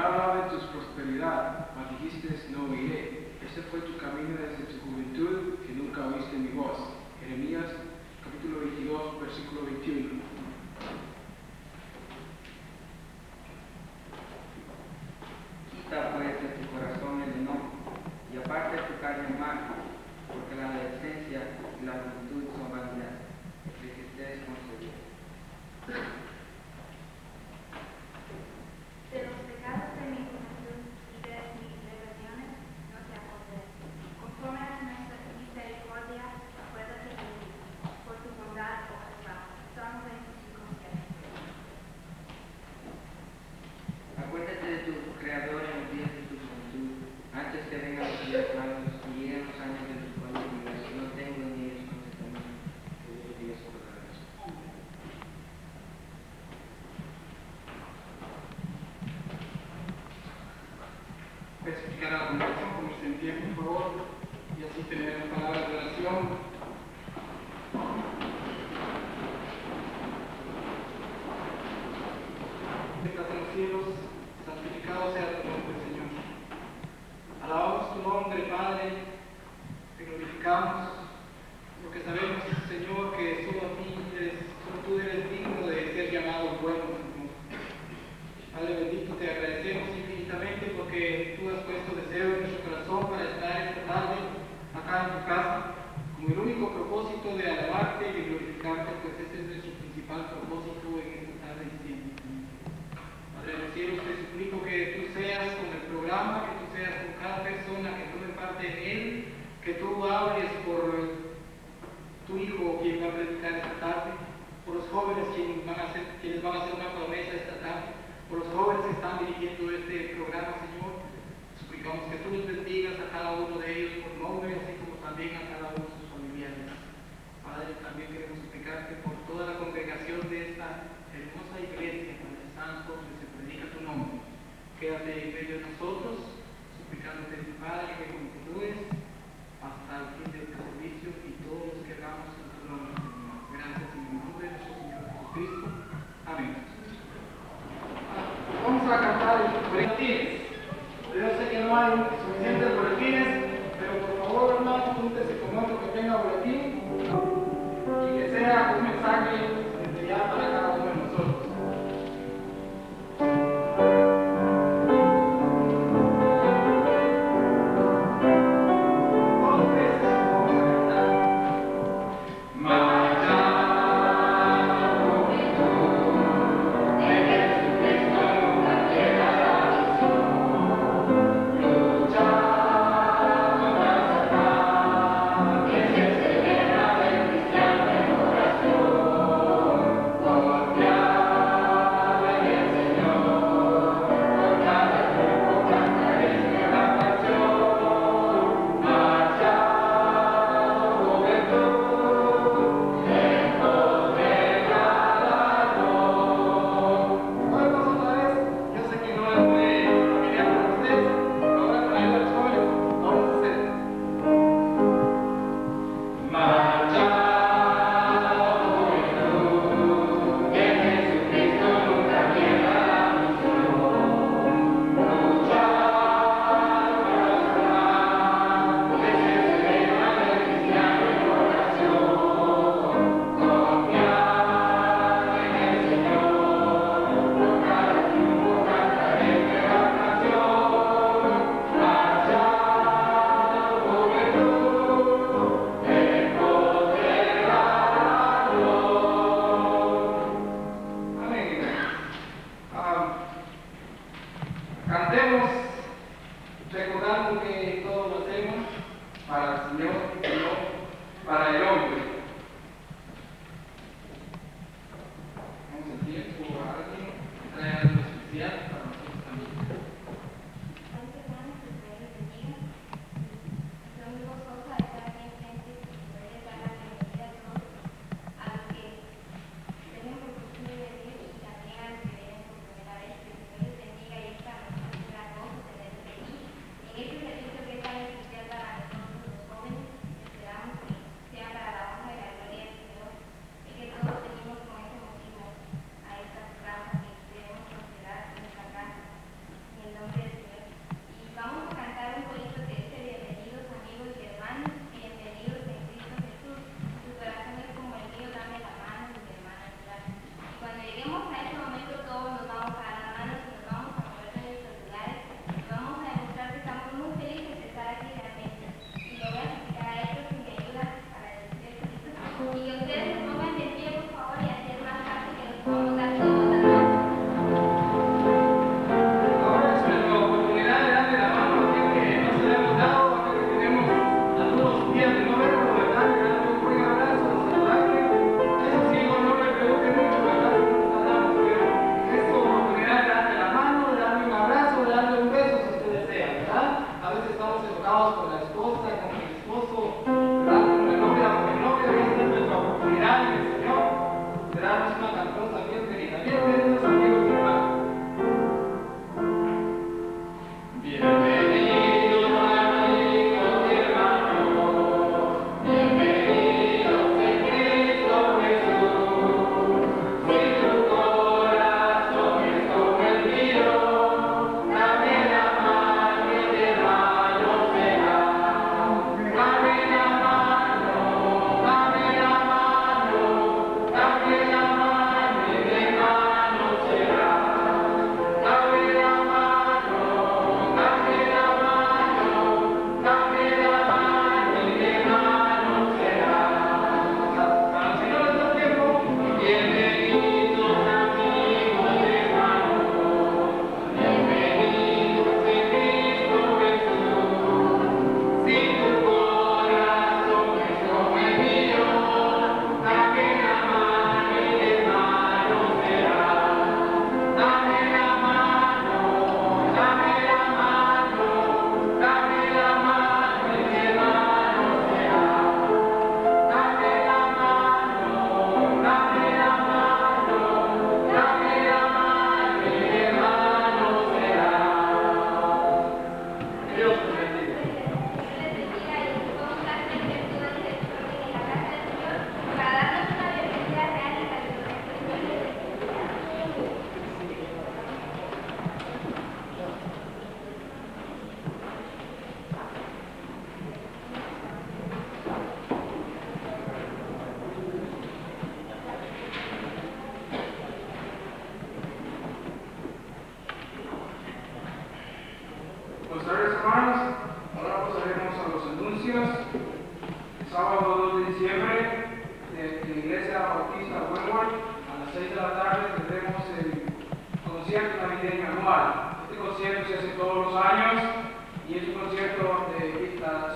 hablaba de tu prosperidad, mas dijiste, no iré. Ese fue tu camino desde tu juventud, que nunca oíste mi voz. Jeremías, capítulo 22, versículo 21. Quita pues de tu corazón el enojo, y aparte tu carne amarga, porque la adolescencia y la juventud son vanidad. Eclesiastés 11:10. De los pecados de mi juventud y de mis rebeliones no te acordé. Conforme a tu misericordia, acuérdate de mí, por tu bondad, oh Jehová. Salmo 25:7. Acuérdate de tu Creador en los días de tu juventud, antes que vengan los días malos y lleguen los años de tus cuales digas, no tengo en ellos contentamiento, que vos digas acordarás. Voy a explicar a la congregación, ponerse en pie, por favor, y así tener palabras de oración. Estás en los cielos, santificado sea tu nombre, Señor. Alabamos tu nombre, Padre, te glorificamos, porque sabemos, Señor, que solo tú eres digno de ser llamado bueno, Señor. Padre bendito, te agradecemos infinitamente porque tú has puesto deseo en nuestro corazón para estar esta tarde acá en tu casa, con el único propósito de alabarte y de glorificarte, pues ese es nuestro principal propósito en esta tarde y siempre. Padre de los cielos, te suplico que tú seas con el programa, que tú seas con cada persona que tome parte en él, que tú hables por tu hijo quien va a predicar esta tarde, por los jóvenes quienes van a hacer una promesa esta tarde, por los jóvenes que están dirigiendo este programa, Señor. Suplicamos que tú los bendigas a cada uno de ellos por nombre, así como también a cada uno de sus familiares. Padre, también queremos suplicarte por toda la congregación de esta hermosa iglesia, Padre Santo, donde se predica tu nombre. Quédate en medio de nosotros, suplicándote, Padre, que continúes hasta el fin de este servicio y todos los que hagamos en tu nombre, Señor. Gracias en el nombre de nuestro Señor Jesucristo. Amén. Vamos a cantar el boletines. Yo sé que no hay suficientes boletines, pero por favor, hermano, júntese con otro que tenga boletín y que sea un mensaje especial para cada uno de nosotros. Cantemos recordando que todo lo hacemos para el Señor y no para el hombre. Vamos al tiempo a alguien que trae algo especial para nosotros también. casados con la esposa, con el esposo, ¿verdad? Con el novio, el novio debe ser nuestra oportunidad en el Señor de darnos una canción también querida. Bien, queridos amigos y hermanos. Bienvenidos amigos y hermanos, bienvenidos en Cristo Jesús. Si tu corazón es como el mío, dame la mano y de hermano será. Dame la mano, dame la mano, dame la mano y de hermano será. Dame la mano, dame la mano, dame la mano y de hermano será. Para el Señor de este tiempo, bienvenidos amigos y hermanos, bienvenidos en Cristo Jesús. Si tu corazón es como el mío, dame la mano y de hermano será. Dame la mano, dame la mano, dame la mano y de hermano será. Dame la mano, dame la mano, dame la mano y de hermano será. Dios te bendiga. Buenas tardes, hermanos. Ahora pasaremos a los anuncios. El sábado 2 de diciembre, de la Iglesia Bautista Wentworth, a las 6 de la tarde tendremos el concierto navideño anual. Este concierto se hace todos los años y es un concierto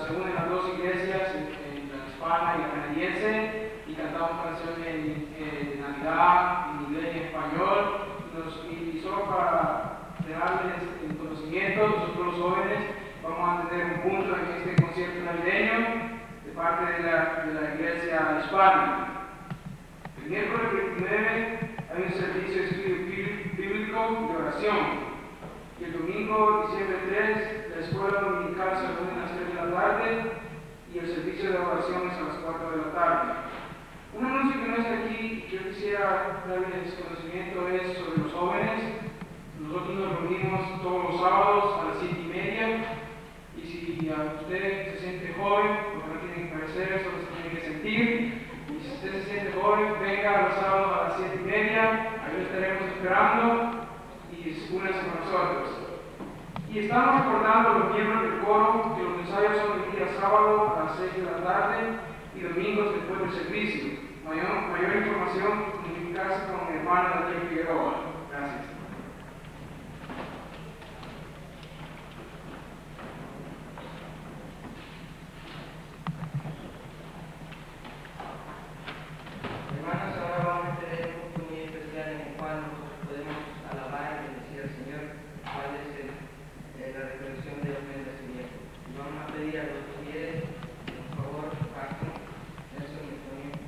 se unen las dos iglesias, la hispana y la canadiense, y cantamos canciones en Navidad, en inglés y en español. Y solo para darles el conocimiento, nosotros los jóvenes vamos a tener un punto en este concierto navideño de parte de la iglesia hispana. El miércoles 29 hay un servicio de estudio bíblico de oración. Y el domingo, diciembre 3, la escuela dominical se reúne a las 3 de la tarde y el servicio de oración es a las 4 de la tarde. Un anuncio que no está aquí, que yo quisiera darles conocimiento, es sobre los jóvenes. Nosotros nos reunimos todos los sábados a las 7:30 y si usted se siente joven, porque no tiene que parecer, solo se tiene que sentir. Y si usted se siente joven, venga los sábados a las 7:30, ahí lo estaremos esperando y únase con nosotros. Y estamos recordando a los miembros del coro que los ensayos son el día sábado a las 6 de la tarde y domingos después del servicio. Mayor información, comunicarse con mi hermano Daniel Figueroa. Gracias. Hermanos, ahora vamos a tener un punto muy especial en el cual nosotros podemos alabar y bendecir al Señor, cuál es la recolección de ofrendas y diezmos. Y vamos a pedir a los líderes, por favor, pasen Nelson y Antonio.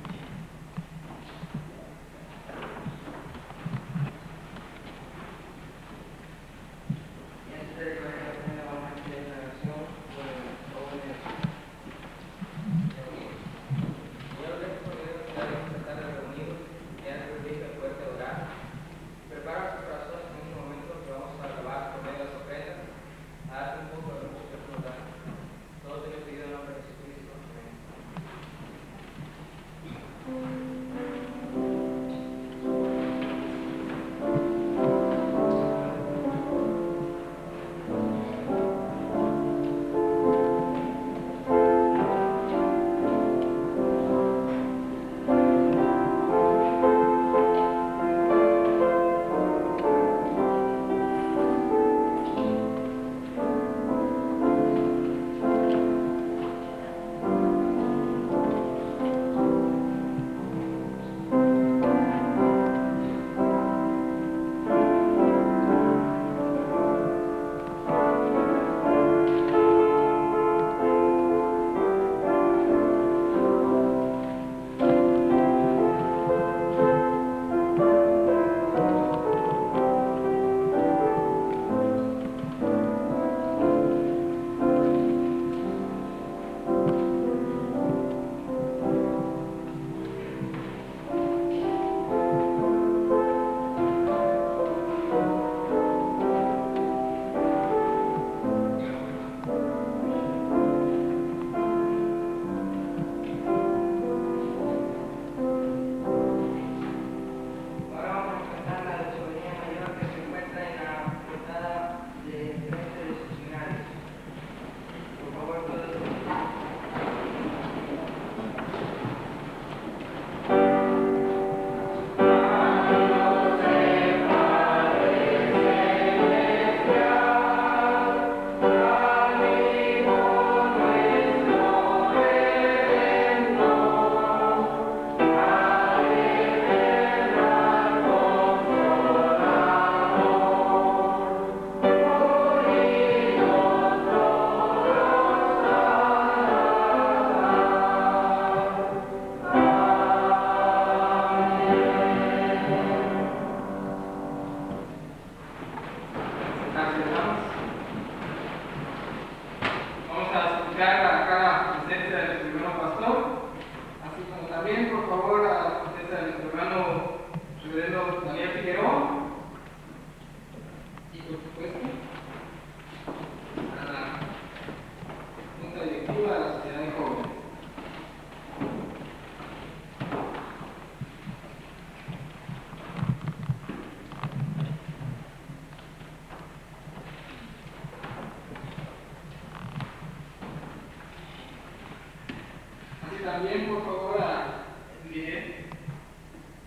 también, por favor, a Liet,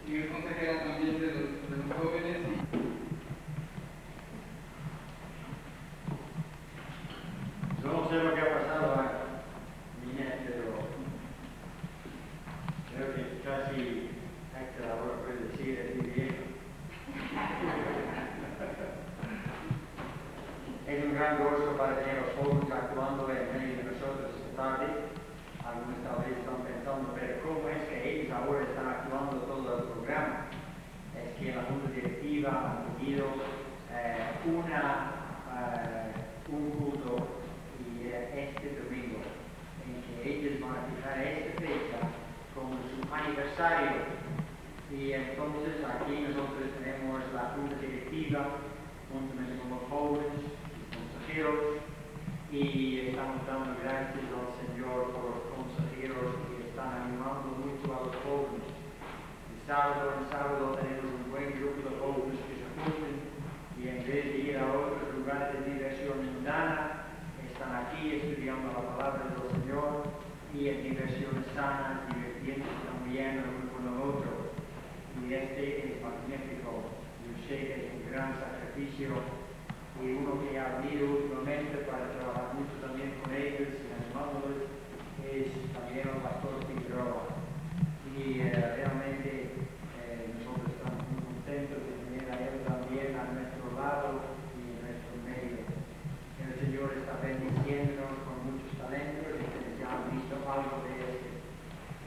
y es consejera también de los jóvenes. Yo no sé lo que ha pasado a Niña, pero creo que casi Héctor ahora puede decir es muy viejo. Es un gran gozo para tener los jóvenes actuando en medio de nosotros esta tarde. Algunos tal vez están pensando, pero ¿cómo es que ellos ahora están actuando todo el programa? Es que la Junta Directiva ha pedido un culto y este domingo en que ellos van a fijar esta fecha como su aniversario. Y entonces aquí nosotros tenemos la Junta Directiva juntamente con los jóvenes, los consejeros, y estamos dando gracias al Señor por los consejeros que están animando mucho a los jóvenes. En sábado tenemos un buen grupo de jóvenes que se juntan y en vez de ir a otros lugares de diversión mundana, están aquí estudiando la palabra del Señor y en diversión sana, divirtiéndose también el uno con el otro. Y este es magnífico. Yo sé que es un gran sacrificio y uno que ha venido últimamente para trabajar mucho también con ellos y animándolos es también el pastor Figueroa. Y realmente nosotros estamos muy contentos de tener a él también a nuestro lado y en nuestro medio. El Señor está bendiciéndonos con muchos talentos y que ya han visto algo de este.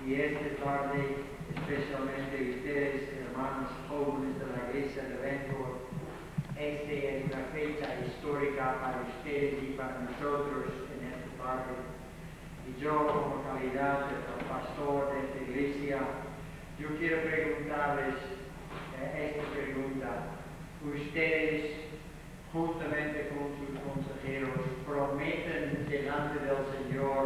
Y esta tarde, especialmente ustedes, hermanos jóvenes de la iglesia de Wentworth, esta es una fecha histórica para ustedes y para nosotros en esta tarde. Y yo, como calidad de pastor de esta iglesia, yo quiero preguntarles esta pregunta. Ustedes, juntamente con sus consejeros, prometen delante del Señor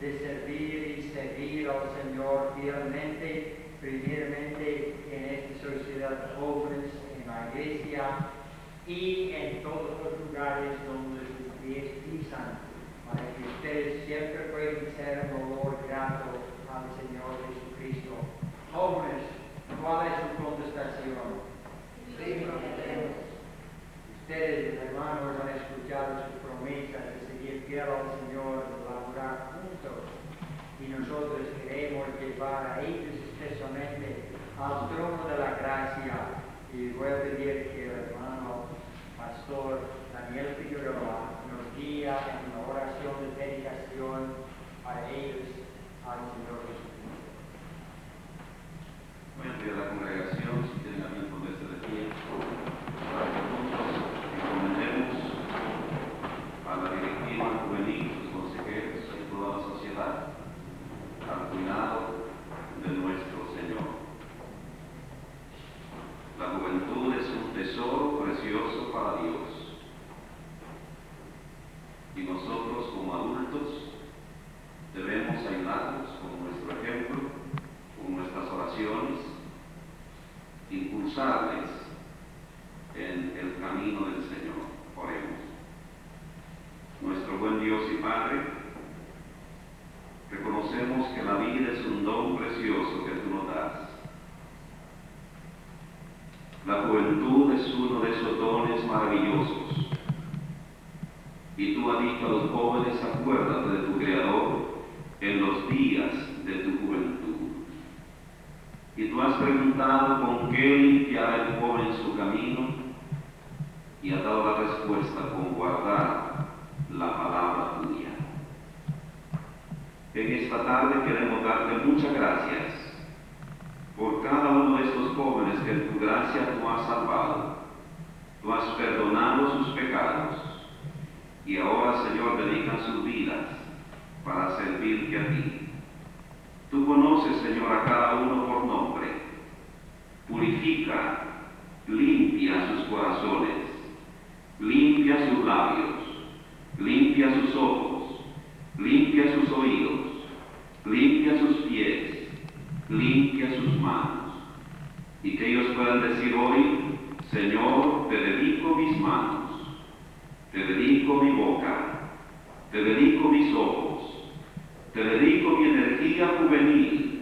de servir y seguir al Señor fielmente, primeramente en esta sociedad de jóvenes, en la iglesia y en todos los lugares donde sus pies pisan, para que ustedes siempre puedan ser un olor grato al Señor Jesucristo. Jóvenes, ¿cuál es su contestación? Sí, prometemos. Ustedes, hermanos, han escuchado sus promesas de seguir fiel al Señor, de laborar juntos, y nosotros queremos llevar a ellos especialmente al trono de la gracia. Y voy a pedir que el hermano pastor Daniel Figueroa nos guía en una oración de dedicación para ellos al Señor Jesucristo. Voy a pedir a la congregación, si tienen a bien ponerse de pie, para que juntos encomendemos a la directiva juvenil, sus consejeros y toda la sociedad al cuidado de nuestro Señor. La juventud es un tesoro precioso para Dios. Y nosotros como adultos debemos ayudarlos con nuestro ejemplo, con nuestras oraciones, impulsarles en el camino del Señor. Oremos. Nuestro buen Dios y Padre, reconocemos que la vida es un don precioso que tú nos das. La juventud es uno de esos dones maravillosos. Y tú has dicho a los jóvenes, acuérdate de tu Creador en los días de tu juventud. Y tú has preguntado con qué limpiará el joven su camino, y has dado la respuesta con guardar la palabra tuya. En esta tarde queremos darte muchas gracias por cada uno de estos jóvenes que en tu gracia tú has salvado. Tú has perdonado sus pecados y ahora, Señor, dedican sus vidas para servirte a ti. Tú conoces, Señor, a cada uno por nombre. Purifica, limpia sus corazones, limpia sus labios, limpia sus ojos, limpia sus oídos, limpia sus pies, limpia sus manos, y que ellos puedan decir hoy: Señor, te dedico mis manos, te dedico mi boca, te dedico mis ojos, Te dedico mi energía juvenil,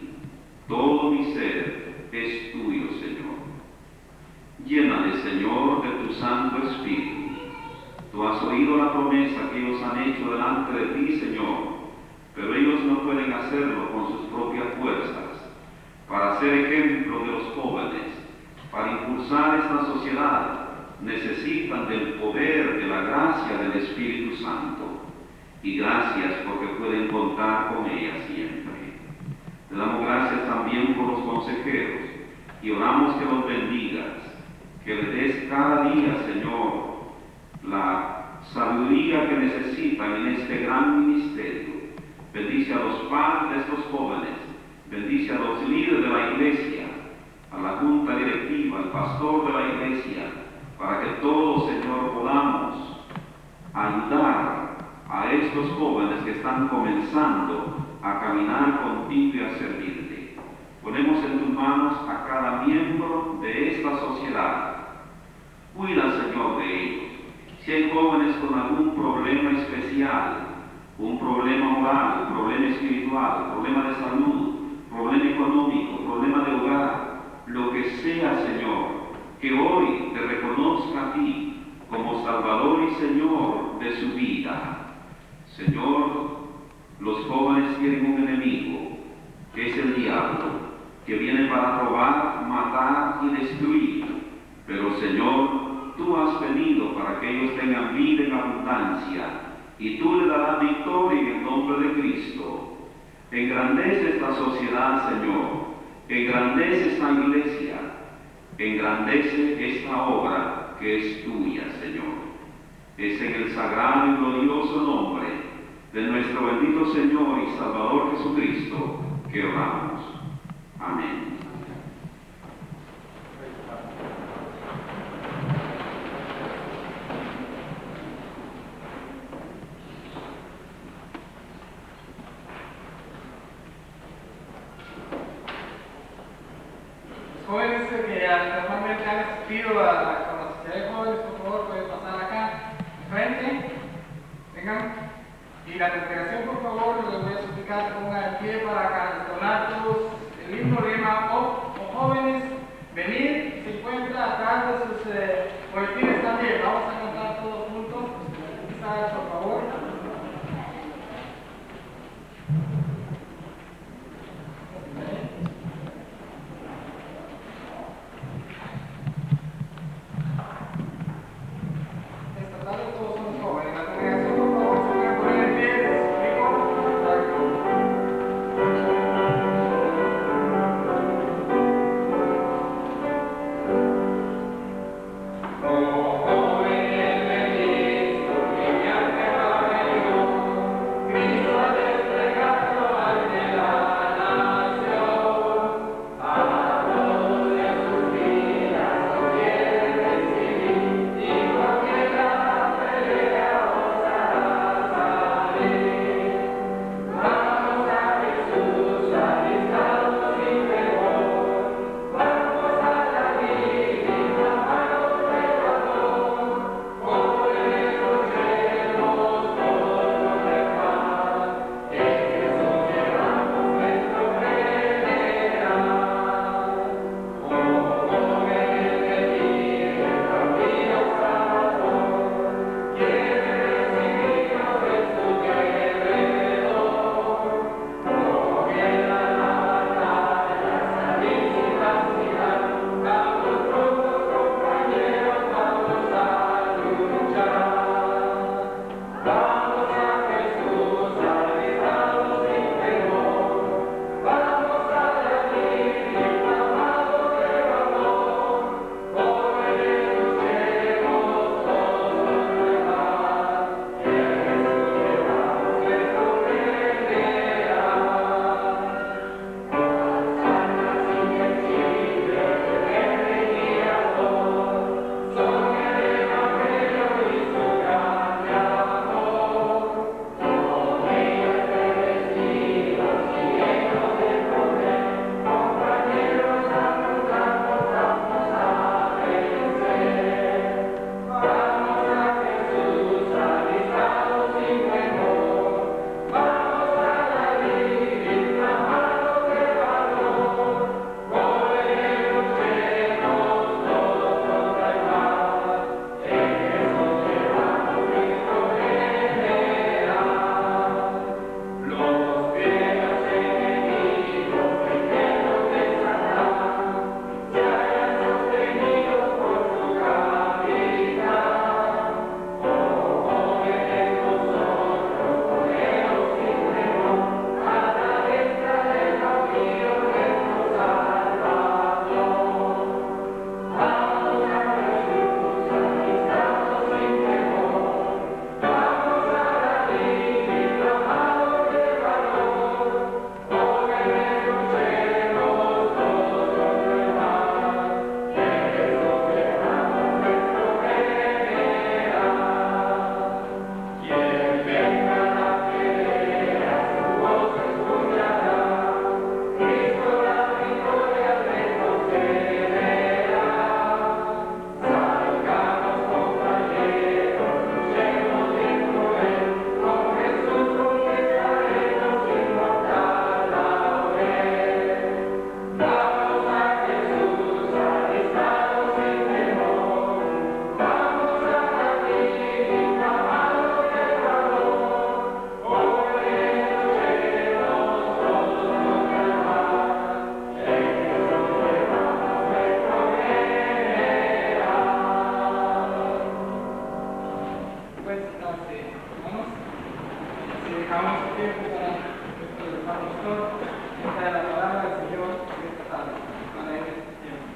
todo mi ser es tuyo, Señor. Llénale, Señor, de tu Santo Espíritu. Tú has oído la promesa que ellos han hecho delante de ti, Señor, pero ellos no pueden hacerlo con sus propias fuerzas. Para ser ejemplo de los jóvenes, para impulsar esta sociedad, necesitan del poder, de la gracia del Espíritu Santo. Y gracias porque pueden contar con ella siempre. Te damos gracias también por los consejeros y oramos que los bendigas, que le des cada día, Señor, la sabiduría que necesitan en este gran ministerio. Bendice a los padres de estos jóvenes, bendice a los líderes de la iglesia, a la junta directiva, al pastor de la iglesia, para que todos, Señor, podamos ayudar a estos jóvenes que están comenzando a caminar contigo y a servirte. Ponemos en tus manos a cada miembro de esta sociedad. Cuida, Señor, de ellos. Si hay jóvenes con algún problema especial, un problema moral, un problema espiritual, un problema de salud, problema económico, problema de hogar, lo que sea, Señor, que hoy te reconozca a ti como Salvador y Señor de su vida. Señor, los jóvenes tienen un enemigo, que es el diablo, que viene para robar, matar y destruir. Pero, Señor, tú has venido para que ellos tengan vida en abundancia, y tú le darás victoria en el nombre de Cristo. Engrandece esta sociedad, Señor, engrandece esta iglesia, engrandece esta obra que es tuya, Señor. Es en el sagrado y glorioso nombre de nuestro bendito Señor y Salvador Jesucristo que oramos. Amén. Jóvenes que normalmente han asistido a la sociedad de jóvenes, por favor, pueden pasar acá, enfrente, vengan. Y la congregación, por favor, les voy a suplicar, pongan el pie para entonar todos el himno lema o jóvenes, venir, se encuentra atrás de sus boletines también. Vamos a cantar todos juntos, por favor. Oh, Dejamos el tiempo para nuestro hermano pastor, que trae la palabra del Señor en esta tarde. Para este tiempo.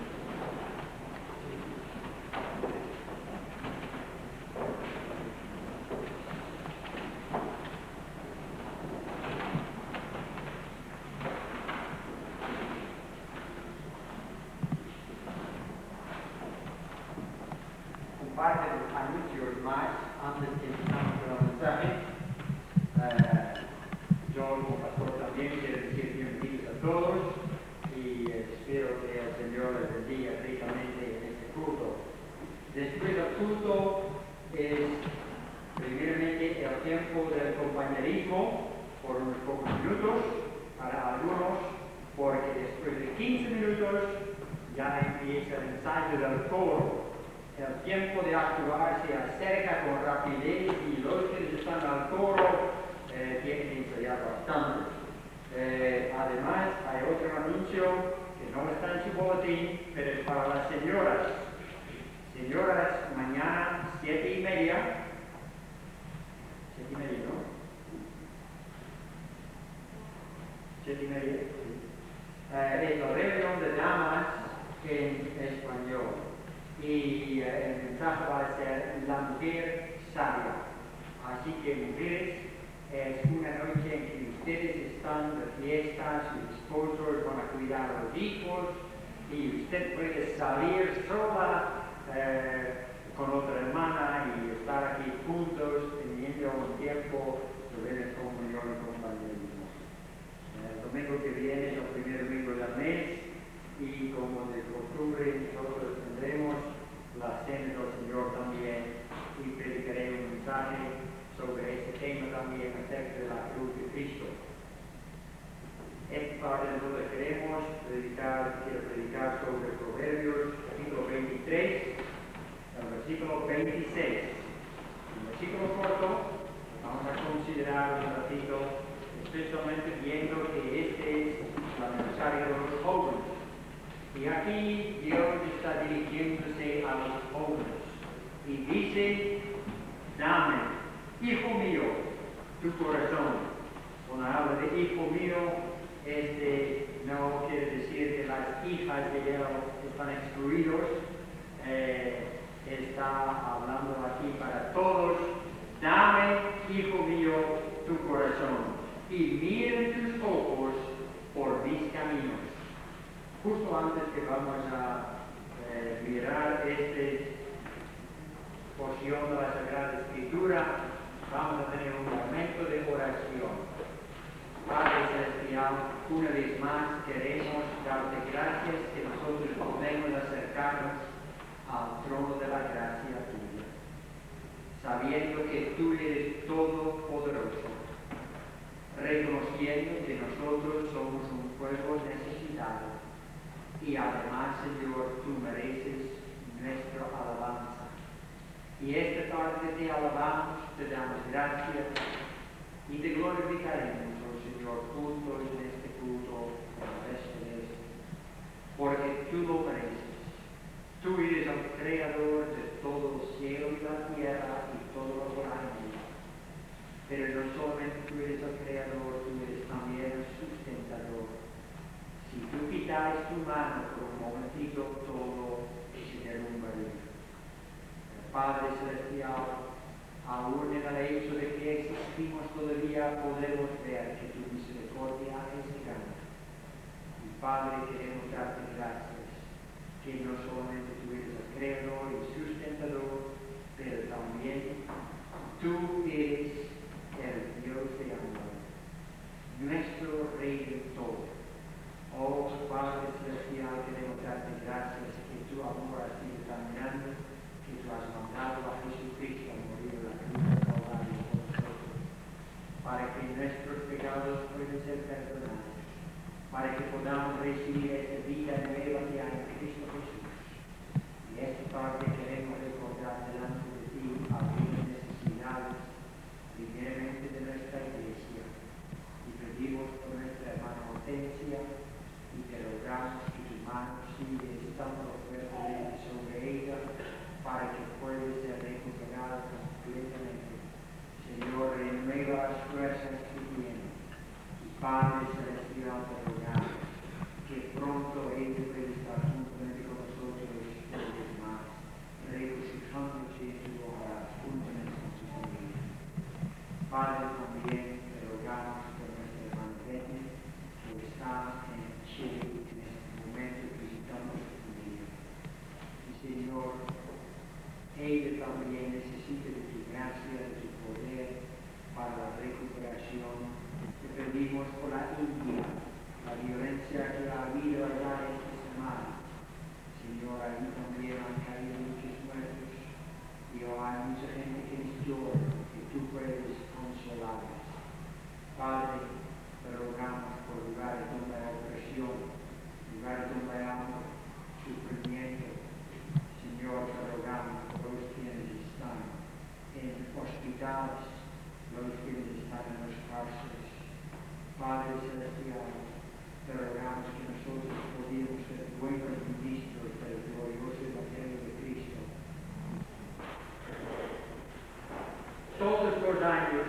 Un par de anuncios más antes que empezamos con el mensaje. Yo como pastor también quiero decir bienvenidos a todos y espero que el Señor les bendiga ricamente en este culto. Después del culto es primeramente el tiempo del compañerismo por unos pocos minutos para algunos, porque después de 15 minutos ya empieza el ensayo del coro. El tiempo de actuar se acerca con rapidez y los que están al coro tienen que ensayar bastante. Además, hay otro anuncio que no está en su boletín, pero es para las señoras. Señoras, mañana 7:30. 7:30, ¿no? 7:30. Es la reunión de damas en español. Y el mensaje va a ser la mujer sabia. Así que mujeres, es una noche en que ustedes están de fiesta, sus esposos van a cuidar a los hijos y usted puede salir sola con otra hermana y estar aquí juntos teniendo un tiempo de comunión y compañerismo. El domingo que viene es el primer domingo del mes. Y como de costumbre nosotros tendremos la cena del Señor también y predicaré un mensaje sobre ese tema también acerca de la cruz de Cristo. Esta parte nosotros quiero predicar sobre Proverbios capítulo 23, el versículo 26. Un versículo corto, vamos a considerar un ratito, especialmente viendo que este es el aniversario de los jóvenes. Y aquí Dios está dirigiéndose a los jóvenes y dice, dame, hijo mío, tu corazón. Cuando habla de hijo mío, no quiere decir que las hijas de él están excluidos, está hablando aquí para todos, dame, hijo mío, tu corazón y miren tus ojos por mis caminos. Justo antes que vamos a mirar esta porción de la Sagrada Escritura, vamos a tener un momento de oración. Padre Celestial, una vez más queremos darte gracias que nosotros podemos acercarnos al trono de la gracia tuya, sabiendo que tú eres todopoderoso, reconociendo que nosotros somos un pueblo necesitado. Y además, Señor, tú mereces nuestra alabanza. Y esta tarde te alabamos, te damos gracias y te glorificaremos, oh Señor, juntos en este culto por el resto de esto. Porque tú lo mereces. Tú eres el creador de todo el cielo y la tierra y todo lo que hay en ella. Pero no solamente tú eres el creador, tú eres también el sustentador. Si tú quitas tu mano por un momentito, todo se derrumbaría. Padre Celestial, aún en el hecho de que existimos todavía, podemos ver que tu misericordia es grande. Y Padre, queremos darte gracias, que no solamente tú eres el creador y sustentador, pero también tú eres el Dios de amor, nuestro Redentor. Oh Padre Celestial, queremos darte gracias que tu amor ha sido tan grande, que tú has mandado a Jesucristo a morir en la cruz del Calvario por nosotros, para que nuestros pecados puedan ser perdonados, para que podamos recibir esta vida nueva que hay en Cristo Jesús. Y esta tarde queremos recordar delante de ti algunas necesidades, primeramente de nuestra iglesia, y pedimos por nuestra hermana Hortensia, y te rogamos que tu mano siga estando fuertemente sobre ella para que pueda ser recuperada completamente. Señor, renueva las fuerzas Padre Celestial, te rogamos que pronto ella pueda estar juntamente con nosotros una vez más, regocijándose en tu hogar, juntamente con su familia. Padre, también te rogamos por nuestra hermana Betty, que está en Chile en este momento visitando a su familia. Y Señor, ella también necesita de tu gracia, de tu poder para la recuperación. Te pedimos por la India, la violencia que ha habido allá esta semana. Señor, ahí también han caído muchos muertos y hay mucha gente que les llora, que tú puedes consolarles. Padre, te rogamos por lugares donde hay opresión, lugares donde hay hambre, sufrimiento. Señor, te rogamos por los quienes están en hospitales, los quienes están en los cárceles. Padre Celestial, te rogamos que nosotros podamos ser buenos ministros del glorioso Evangelio de Cristo. Todos los años,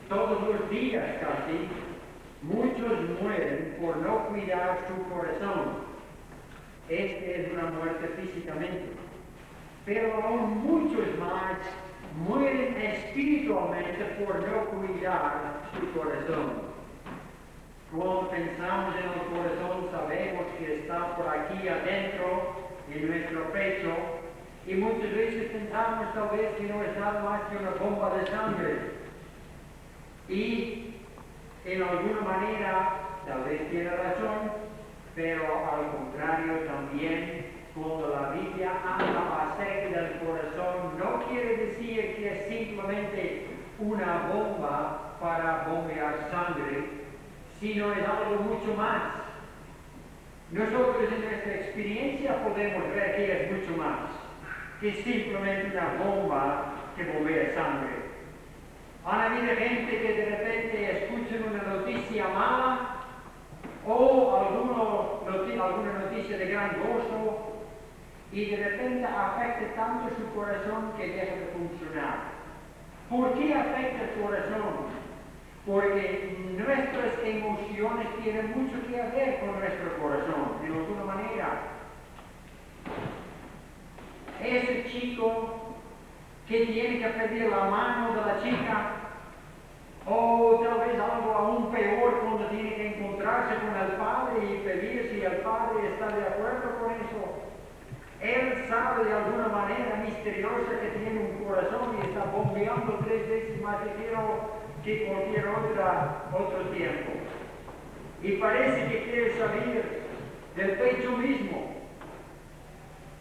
todos los días casi, muchos mueren por no cuidar su corazón. Esta es una muerte físicamente, pero aún muchos más mueren espiritualmente por no cuidar su corazón. Cuando pensamos en el corazón, sabemos que está por aquí adentro, en nuestro pecho, y muchas veces pensamos tal vez que no es nada más que una bomba de sangre. Y en alguna manera, tal vez tiene razón, pero al contrario también, cuando la Biblia habla acerca del corazón, no quiere decir que es simplemente una bomba para bombear sangre, sino es algo mucho más. Nosotros en nuestra experiencia podemos ver que es mucho más que simplemente una bomba que bombea sangre. Han habido gente que de repente escuchan una noticia mala o alguna noticia de gran gozo y de repente afecta tanto su corazón que deja de funcionar. ¿Por qué afecta el corazón? Porque nuestras emociones tienen mucho que ver con nuestro corazón, de alguna manera. Ese chico que tiene que pedir la mano de la chica, o tal vez algo aún peor cuando tiene que encontrarse con el padre y pedir si el padre está de acuerdo con eso. Él sabe de alguna manera misteriosa que tiene un corazón y está bombeando 3 veces más que cualquier otro tiempo. Y parece que quiere salir del pecho mismo.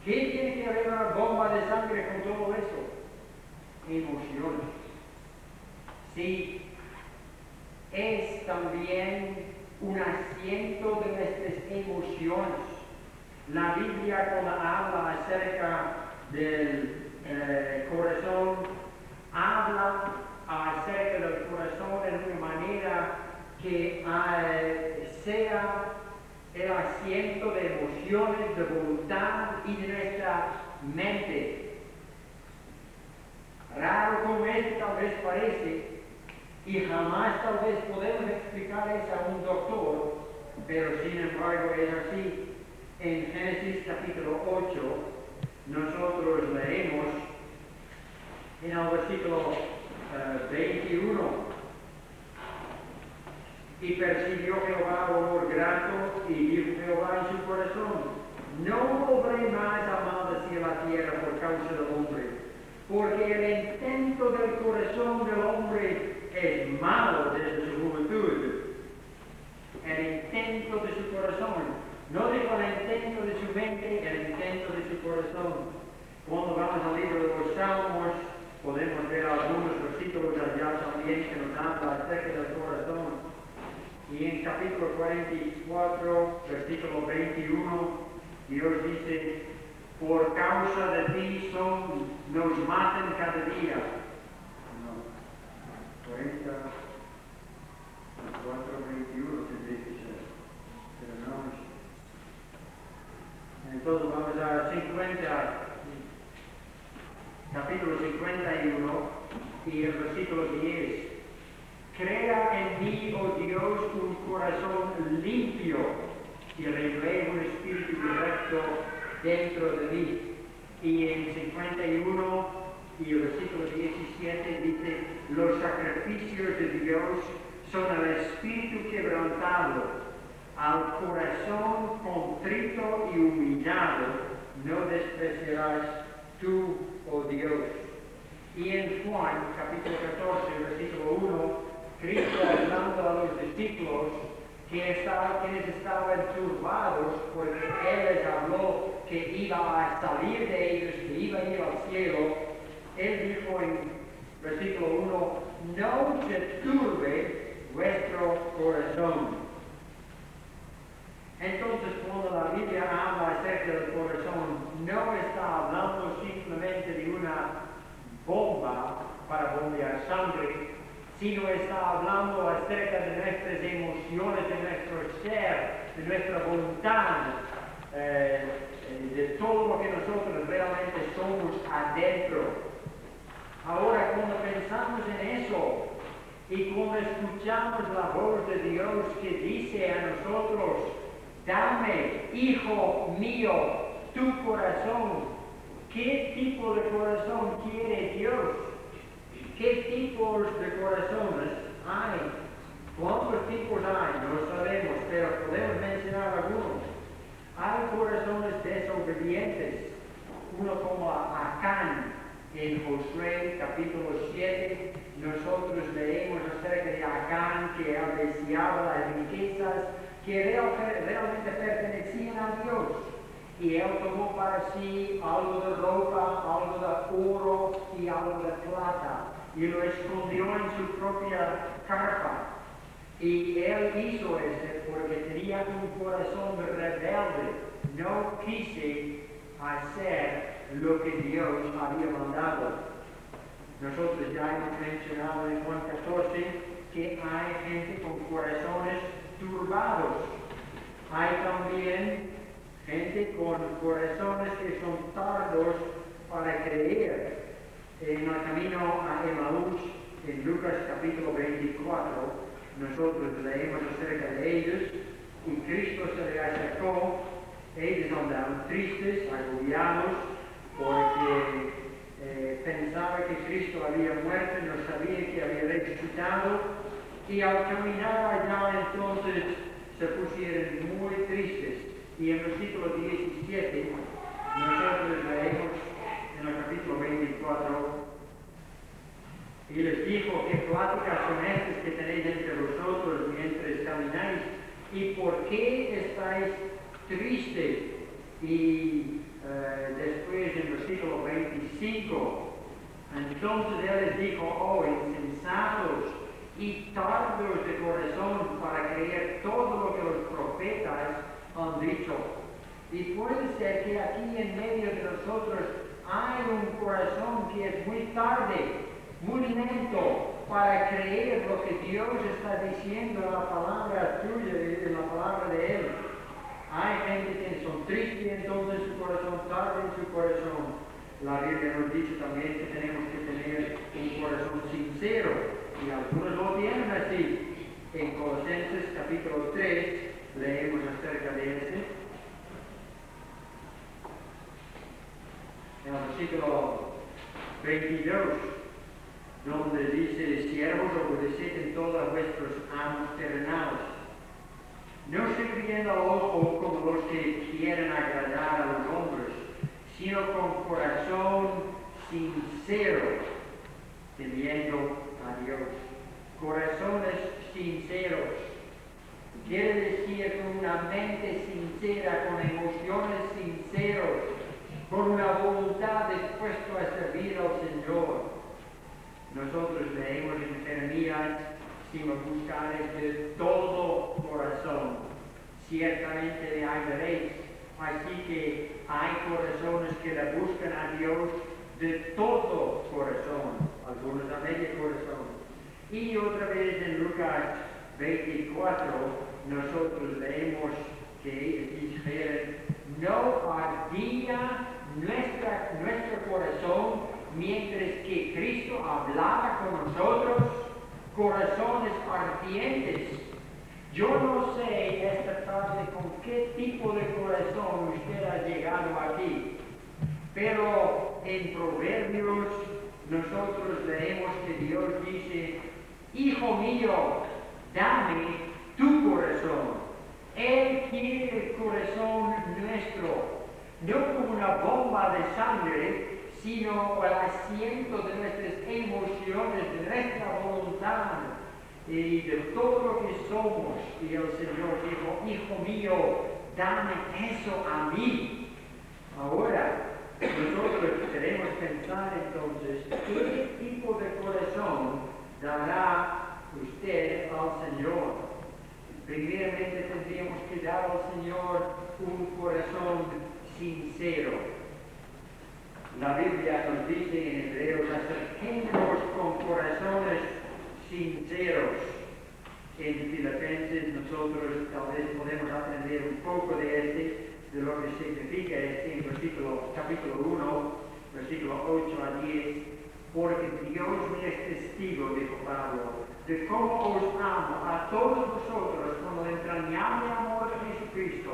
¿Qué tiene que haber una bomba de sangre con todo eso? Emociones. Sí, es también un asiento de nuestras emociones. La Biblia, cuando habla acerca del corazón, habla acerca del corazón de una manera que sea el asiento de emociones, de voluntad y de nuestra mente. Raro como esto tal vez parece, y jamás tal vez podemos explicar eso a un doctor, pero sin embargo es así. En Génesis capítulo 8, nosotros leemos en el versículo 21, y percibió Jehová olor grato, y dijo Jehová en su corazón: no volveré más a maldecir la tierra por causa del hombre, porque el intento del corazón del hombre es malo desde su juventud. El intento de su corazón. No digo el intento de su mente, el intento de su corazón. Cuando vamos al libro de los Salmos, podemos ver algunos versículos allá también que nos habla acerca del corazón. Y en capítulo 44, versículo 21, Dios dice: por causa de ti nos matan cada día. 44, 21 tendría que ser. Pero no. Entonces vamos a 50, capítulo 51 y el versículo 10. Crea en mí, oh Dios, un limpio y renueve un espíritu recto dentro de mí. Y en 51 y el versículo 17 dice, los sacrificios de Dios son el espíritu quebrantado, al corazón contrito y humillado no despreciarás tú, oh Dios. Y en Juan, capítulo 14, versículo 1, Cristo hablando a los discípulos quienes estaban turbados porque Él les habló que iba a salir de ellos, que iba a ir al cielo. Él dijo en versículo 1, no se turbe vuestro corazón. Entonces, cuando la Biblia habla acerca del corazón, no está hablando simplemente de una bomba para bombear sangre, sino está hablando acerca de nuestras emociones, de nuestro ser, de nuestra voluntad, de todo lo que nosotros realmente somos adentro. Ahora, cuando pensamos en eso y cuando escuchamos la voz de Dios que dice a nosotros, dame, hijo mío, tu corazón. ¿Qué tipo de corazón quiere Dios? ¿Qué tipos de corazones hay? ¿Cuántos tipos hay? No lo sabemos, pero podemos mencionar algunos. Hay corazones desobedientes, uno como Acán. En Josué capítulo 7, nosotros leemos acerca de Acán que deseaba las riquezas que realmente pertenecían a Dios. Y él tomó para sí algo de ropa, algo de oro y algo de plata, y lo escondió en su propia carpa. Y él hizo eso porque tenía un corazón rebelde. No quise hacer lo que Dios había mandado. Nosotros ya hemos mencionado en Juan 14 que hay gente con corazones turbados. Hay también gente con corazones que son tardos para creer. En el camino a Emaús, en Lucas capítulo 24, nosotros leemos acerca de ellos, y Cristo se les acercó. Ellos andaban tristes, agobiados, porque pensaba que Cristo había muerto, no sabía que había resucitado, y al caminar allá entonces se pusieron muy tristes. Y en el versículo 17, nosotros leemos en el capítulo 24, y les dijo, ¿qué pláticas son estas que tenéis entre vosotros mientras camináis? ¿Y por qué estáis tristes? Y después en el versículo 25, entonces él les dijo, oh insensatos y tardos de corazón para creer todo lo que los profetas han dicho. Y puede ser que aquí en medio de nosotros hay un corazón que es muy tarde, muy lento para creer lo que Dios está diciendo en la palabra tuya, en la palabra de Él. Hay gente que son tristes, entonces su corazón tarde en su corazón. La Biblia nos dice también que tenemos que tener un corazón sincero, y algunos lo tienen así. En Colosenses capítulo 3 leemos acerca de ese. En el versículo 22, donde dice, siervos, obedeced en todos vuestros amos terrenales, no sirviendo al ojo como los que quieren agradar a los hombres, sino con corazón sincero, temiendo a Dios. Corazones sinceros quiere decir con una mente sincera, con emociones sinceros, con una voluntad dispuesta a servir al Señor. Nosotros leemos en Jeremías, si me buscares de todo corazón, ciertamente le hallaréis. Así que hay corazones que le buscan a Dios de todo corazón, algunos a medio corazón. Y otra vez en Lucas 24, nosotros leemos que ellos dijeron, no ardía nuestro corazón mientras que Cristo hablaba con nosotros, corazones ardientes, Yo no sé esta tarde con qué tipo de corazón usted ha llegado aquí, pero en Proverbios nosotros leemos que Dios dice: Hijo mío, dame tu corazón. Él quiere el corazón nuestro, no como una bomba de sangre, sino el asiento de nuestras emociones, de nuestra voluntad y de todo lo que somos. Y el Señor dijo: Hijo mío, dame eso a mí. Ahora, nosotros queremos pensar entonces, ¿qué tipo de corazón dará usted al Señor? Primeramente tendríamos que dar al Señor un corazón sincero. La Biblia nos dice en Hebreos: acerquémonos con corazones sinceros. En Filipenses nosotros tal vez podemos aprender un poco de lo que significa en capítulo 1, versículo 8 a 10, porque Dios me es testigo, dijo Pablo, de cómo os amo a todos vosotros con el entrañable amor de Jesucristo.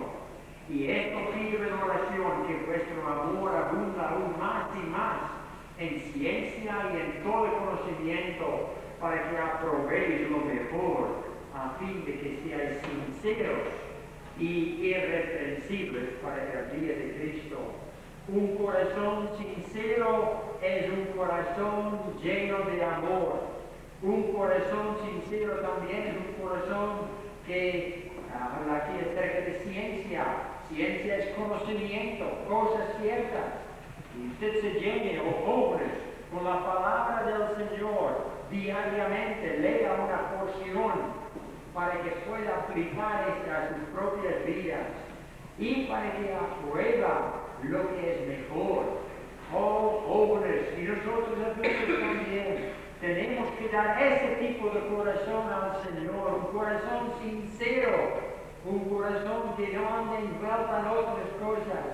Y esto pido en oración, que vuestro amor abunda aún más y más en ciencia y en todo conocimiento, para que aprobéis lo mejor, a fin de que seáis sinceros y irreprensibles para el día de Cristo. Un corazón sincero es un corazón lleno de amor. Un corazón sincero también es un corazón que habla aquí acerca de ciencia. Ciencia es conocimiento, cosas ciertas. Y usted se llene, jóvenes, con la palabra del Señor diariamente. Lea una porción para que pueda aplicar esta a sus propias vidas y para que aprueba lo que es mejor. Oh, jóvenes, y nosotros adultos también tenemos que dar ese tipo de corazón al Señor, un corazón sincero, un corazón que no ande envuelto en otras cosas,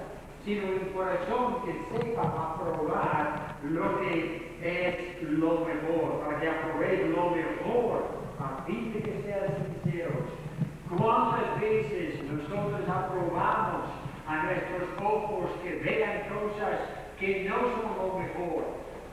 sino un corazón que sepa aprobar lo que es lo mejor, para que aprobéis lo mejor, a fin de que sean sinceros. ¿Cuántas veces nosotros aprobamos a nuestros ojos que vean cosas que no son lo mejor?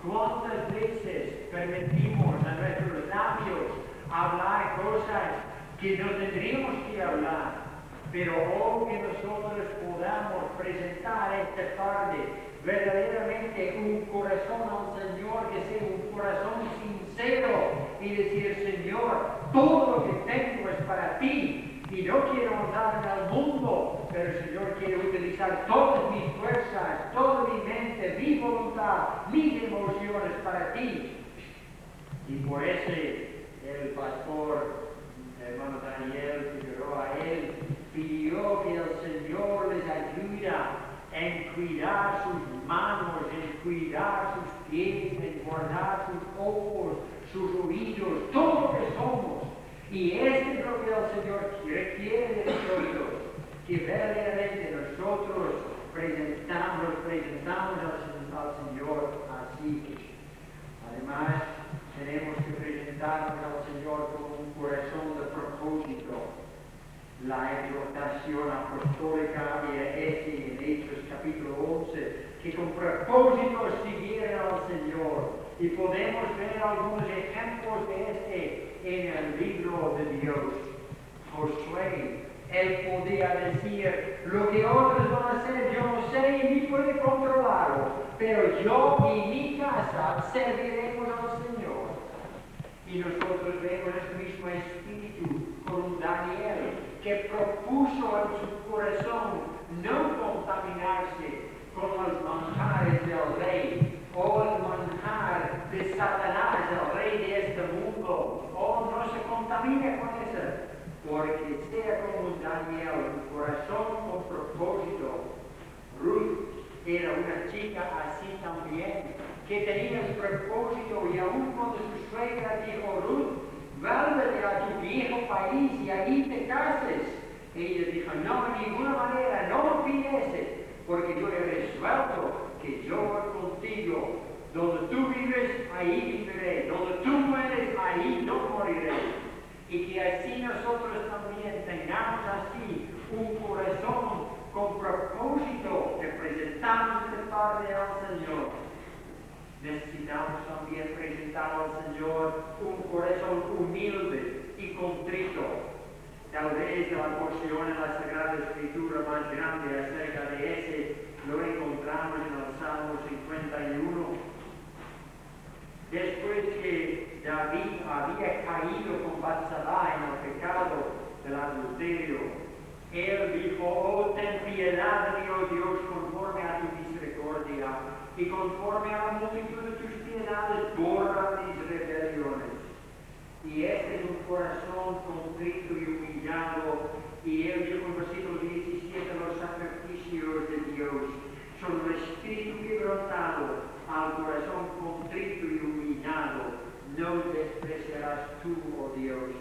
¿Cuántas veces permitimos a nuestros labios hablar cosas que no tendríamos que hablar? Pero hoy que nosotros podamos presentar esta tarde verdaderamente un corazón al Señor, que sea un corazón sincero, y decir: Señor, todo lo que tengo es para ti, y no quiero andar en el mundo, pero Señor, quiero utilizar todas mis fuerzas, toda mi mente, mi voluntad, mis emociones para ti. Y por eso el pastor, hermano Daniel Figueroa, él pidió que el Señor les ayuda en cuidar sus manos, en cuidar sus pies, en guardar sus ojos, sus oídos, todo lo que somos. Y esto es lo que el Señor requiere de nosotros, que verdaderamente nosotros presentamos al Señor así. Además, tenemos que presentarnos al Señor con un corazón de propósito. La exhortación apostólica en Hechos capítulo 11, que con propósito siguieran al Señor. Y podemos ver algunos ejemplos de en el libro de Dios. Josué, él podía decir: lo que otros van a hacer yo no sé ni puedo controlarlo, pero yo y mi casa serviremos al Señor. Y nosotros vemos el mismo espíritu con Daniel, que propuso en su corazón no contaminarse con los manjares del rey, o el manjar de Satanás, el rey de este mundo, o no se contamine con eso, porque sea como Daniel, un corazón con propósito. Ruth era una chica así también, que tenía un propósito, y aún cuando su suegra dijo: Ruth, vuélvete a tu viejo país y allí te cases, ella dijo: no, de ninguna manera, no olvides, porque yo he resuelto que yo voy contigo. Donde tú vives, ahí viviré. Donde tú mueres, ahí no moriré. Y que así nosotros también contrito. Tal vez la porción en la Sagrada Escritura más grande acerca de ese lo encontramos en el Salmo 51. Después que David había caído con Batsabá en el pecado del adulterio, él dijo: oh, ten piedad de mí, oh Dios, conforme a tu misericordia, y conforme a la multitud de tus piedades, borra mis rebeliones. Y este es un corazón contrito y humillado. Y él dijo en versículo 17: los sacrificios de Dios son el espíritu quebrantado, al corazón contrito y humillado no despreciarás tú, oh Dios.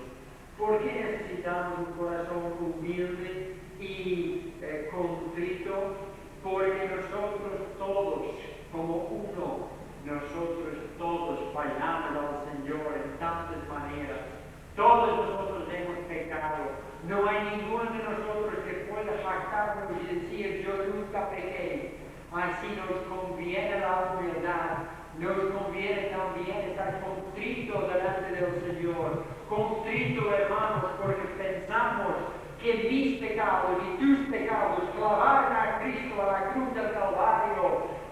¿Por qué necesitamos un corazón humilde y contrito? Porque nosotros todos, como uno, nosotros todos fallamos al Señor en tantas maneras. Todos nosotros hemos pecado. No hay ninguno de nosotros que pueda jactarnos y decir: yo nunca pequé. Así nos conviene la humildad. Nos conviene también estar contrito delante del Señor. Contrito, hermanos, porque pensamos que mis pecados y tus pecados clavaron a Cristo a la cruz del Calvario.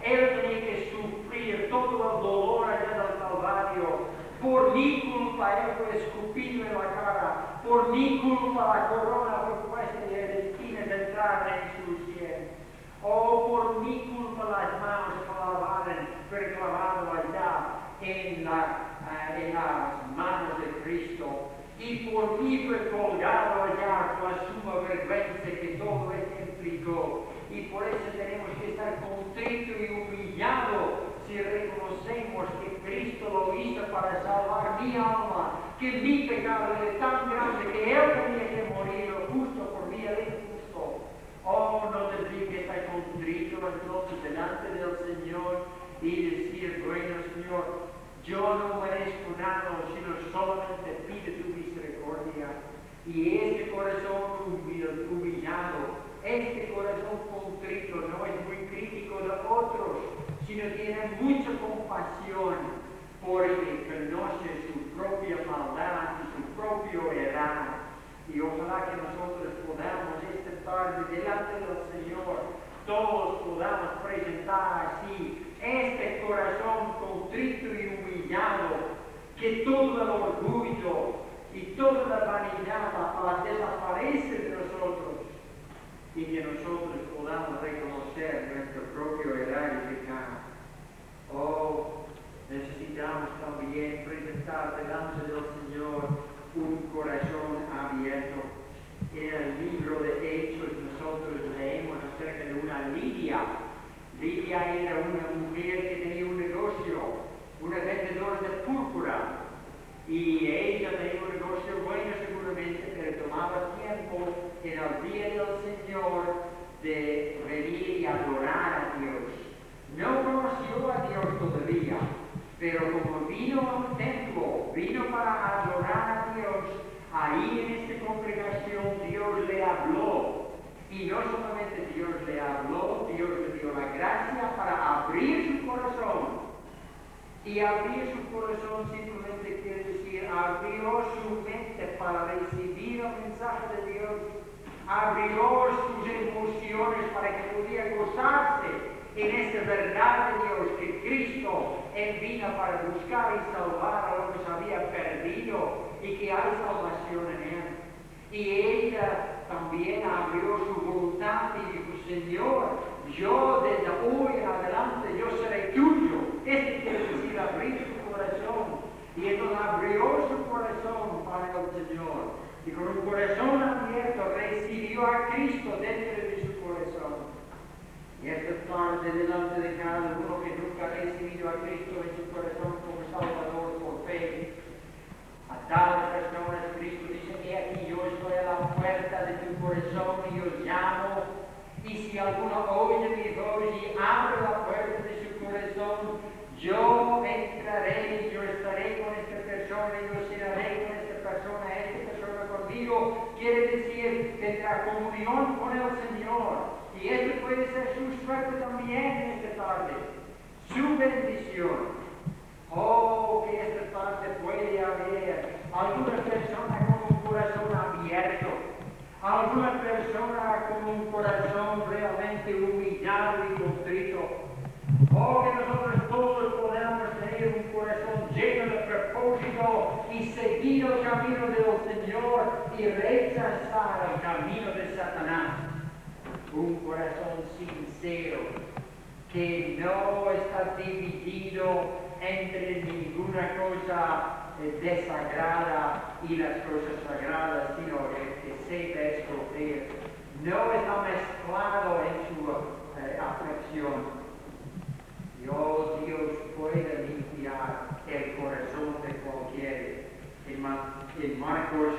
Él tenía que sufrir todo el dolor allá del Calvario. Por mi culpa Él fue escupido en la cara. Por mi culpa la corona fue puesta y el destino de entrar en su cielo. Oh, por mi culpa las manos fueron clavadas allá en las manos de Cristo. Y por mí fue colgado allá con la suma vergüenza que todo esto implicó. Y por eso tenemos que estar contrito y humillado si reconocemos que Cristo lo hizo para salvar mi alma, que mi pecado era tan grande que Él tenía que morir justo por mí, el injusto. Oh, no tendría que estar contrito entonces delante del Señor y decir: bueno, Señor, yo no merezco nada, sino solamente pido tu misericordia. Y este corazón humillado, este corazón contrito, no es muy crítico de otros, sino tiene mucha compasión, porque conoce su propia maldad y su propio errar. Y ojalá que nosotros podamos esta tarde delante del Señor, todos podamos presentar así este corazón contrito y humillado, que todo el orgullo y toda la vanidad desaparece de nosotros, y que nosotros podamos reconocer nuestro propio errar y pecado. Oh, necesitamos también presentar delante del Señor un corazón abierto. En el libro de Hechos nosotros leemos acerca de una Lidia. Lidia era una mujer que tenía un negocio, una vendedora de púrpura. Y ella tenía un negocio bueno seguramente, pero tomaba tiempo en el día del Señor de venir y adorar a Dios. No conoció a Dios todavía, pero como vino al templo, vino para adorar a Dios, ahí en esta congregación Dios le habló. Y no solamente Dios le habló, Dios le dio la gracia para abrir su corazón. Y abrir su corazón simplemente quiere decir abrió su mente para recibir el mensaje de Dios. Abrió sus emociones para que pudiera gozarse en esta verdad de Dios, que Cristo vino para buscar y salvar a los que se había perdido y que hay salvación en Él. Y ella también abrió su voluntad y dijo: Señor, yo desde hoy en adelante yo seré tuyo. Este quiere decir abrir su corazón. Y entonces abrió su corazón para el Señor. Y con un corazón abierto recibió a Cristo dentro de su corazón. Y esta tarde delante de cada uno que nunca ha recibido a Cristo en su corazón como Salvador por fe, a tales personas Cristo dice: que aquí yo estoy a la puerta de tu corazón y os llamo. Y si alguno oye mi voz y abre la puerta de su corazón, yo entraré y yo estaré con esta persona y yo cenaré con esta persona conmigo. Quiere decir, tendrá comunión con el Señor. Y esto puede ser su suerte también en esta tarde, su bendición. Oh, que esta tarde puede haber algunas personas con un un corazón realmente humillado y contrito. Oh, que nosotros todos podamos tener un corazón lleno de propósito y seguir el camino del Señor y rechazar el camino de Satanás. Un corazón sincero que no está dividido entre ninguna cosa desagrada y las cosas sagradas, sino que sepa escoger. No está mezclado en su aflicción. Dios puede limpiar el corazón de cualquiera. En Marcos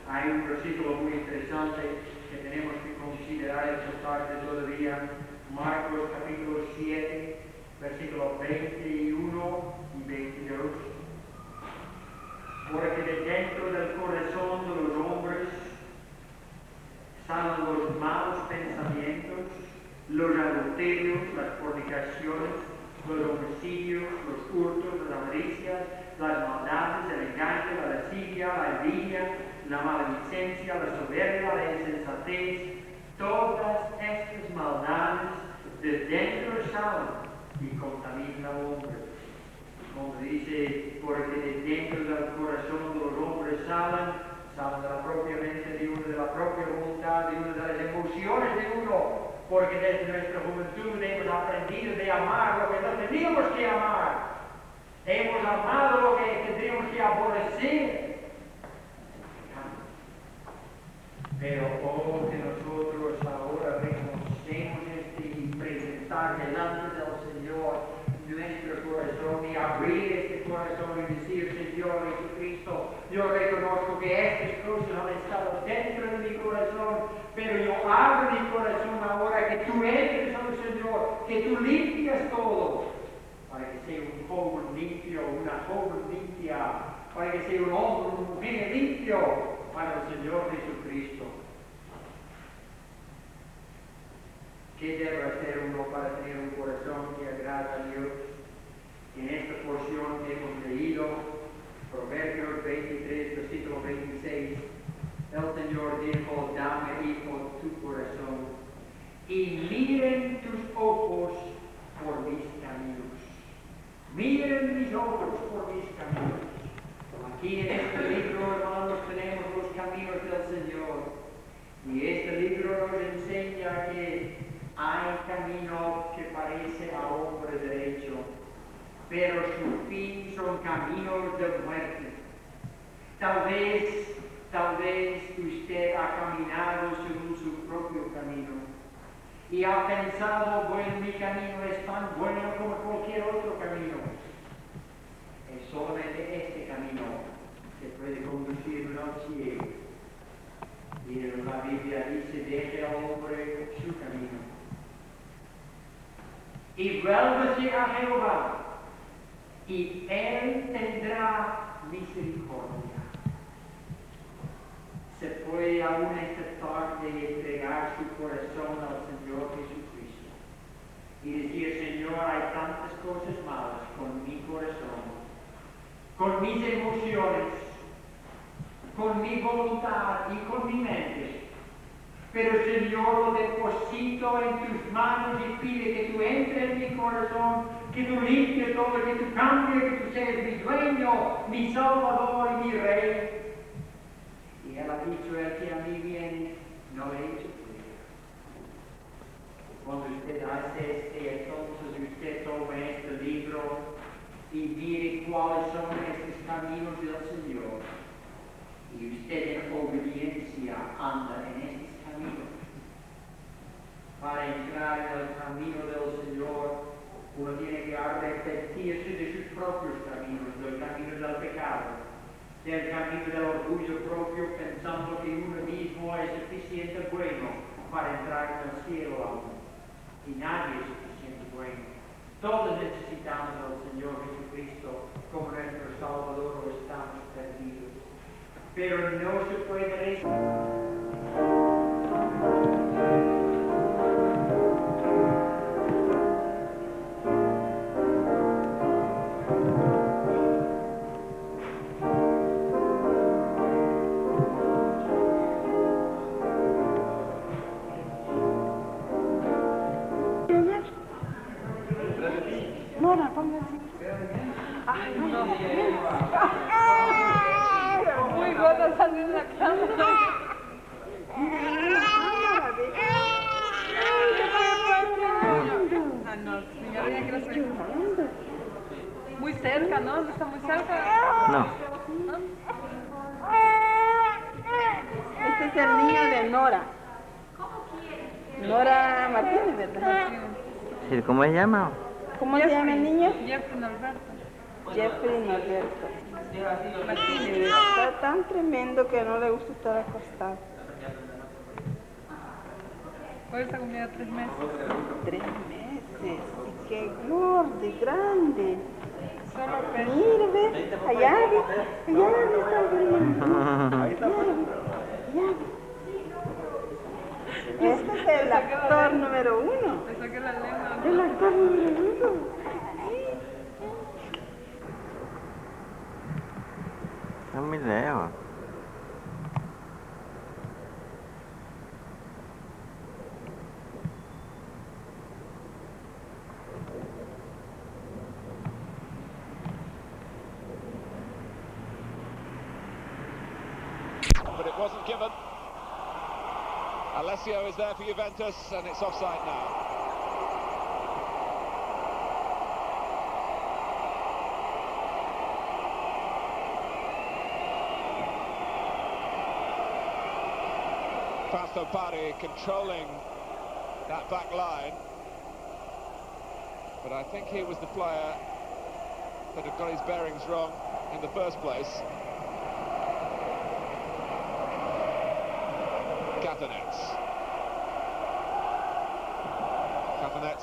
hay un versículo muy interesante que tenemos que considerar esta tarde todavía. Marcos capítulo 7, versículos 21 y 22. Porque de dentro del corazón de los hombres salen los malos pensamientos, los adulterios, las fornicaciones, los homicidios, los hurtos, las avaricias, las maldades, el engaño, la lascivia, la envidia, la maledicencia, la soberbia, la insensatez. Todas estas maldades de dentro salen y contaminan al hombre. Como dice, porque de dentro del corazón de los hombres salen de la propia mente de uno, de la propia voluntad de uno, de las emociones de uno. Porque desde nuestra juventud hemos aprendido de amar lo que no teníamos que amar. Hemos amado lo que tendríamos que aborrecer. Pero oh, que nosotros ahora reconocemos y presentar delante del Señor nuestro corazón y abrir este corazón y decir, Señor Jesucristo, yo reconozco que estas cosas han estado dentro de mi corazón, pero yo abro mi corazón ahora que tú entres, oh Señor, que tú limpias todo, para que sea un joven limpio, una joven limpia, para que sea un hombre, una mujer limpio para el Señor Jesucristo. ¿Qué debe hacer uno para tener un corazón que agrada a Dios? En esta porción que hemos leído, Proverbios 23, versículo 26, el Señor dijo, dame, hijo, tu corazón, y miren tus ojos por mis caminos. Miren mis ojos por mis caminos. Aquí en este libro, hermanos, tenemos los caminos del Señor. Y este libro nos enseña que hay camino que parece a hombre derecho, pero su fin son caminos de muerte. Tal vez usted ha caminado según su propio camino y ha pensado, bueno, mi camino es tan bueno como cualquier otro camino. Es solamente este camino que puede conducirnos al cielo. Y en la Biblia dice, deje al hombre su camino y vuélvase a Jehová, y Él tendrá misericordia. Se puede aún esta tarde entregar su corazón al Señor Jesucristo y decir, Señor, hay tantas cosas malas con mi corazón, con mis emociones, con mi voluntad y con mi mente. Pero Señor, lo deposito en tus manos y pide que tú entres en mi corazón, que tú limpies todo, que tú cambies, que tú seas mi dueño, mi salvador y mi rey. Y Él ha dicho, el que a mí viene, no le he hecho prueba. Cuando usted hace entonces usted toma este libro y mire cuáles son estos caminos del Señor. Y usted en obediencia anda en estos caminos. Para entrar en el camino del Señor, uno tiene que arrepentirse de sus propios caminos, del camino del pecado, del camino del orgullo propio, pensando que uno mismo es suficiente bueno para entrar en el cielo aún. Y nadie es suficiente bueno. Todos necesitamos al Señor Jesucristo como nuestro Salvador, o estamos perdidos. Pero no se puede resistir. a salir en la cámara. Ah, no, señora, ya que muy cerca, ¿no? ¿No está muy cerca? No. Este es el niño de Nora. Nora Martínez, ¿verdad? Sí, ¿cómo se llama? ¿Cómo se llama el niño? Jeffrey Norberto. Jeffrey Norberto. Martínez. Está tan tremendo que no le gusta estar acostado. Hoy está comida 3 meses. 3 meses. Y qué gordo y grande. Solo peso. Mira, ve. Allá ve, está durmiendo. Allá ve. Este es el actor número 1. Le saqué la lengua. El actor número 1. Está muy lejos. But it wasn't given. Alessio is there for Juventus, and it's offside now. Fausto Pari controlling that back line, but I think he was the player that had got his bearings wrong in the first place. Catanet's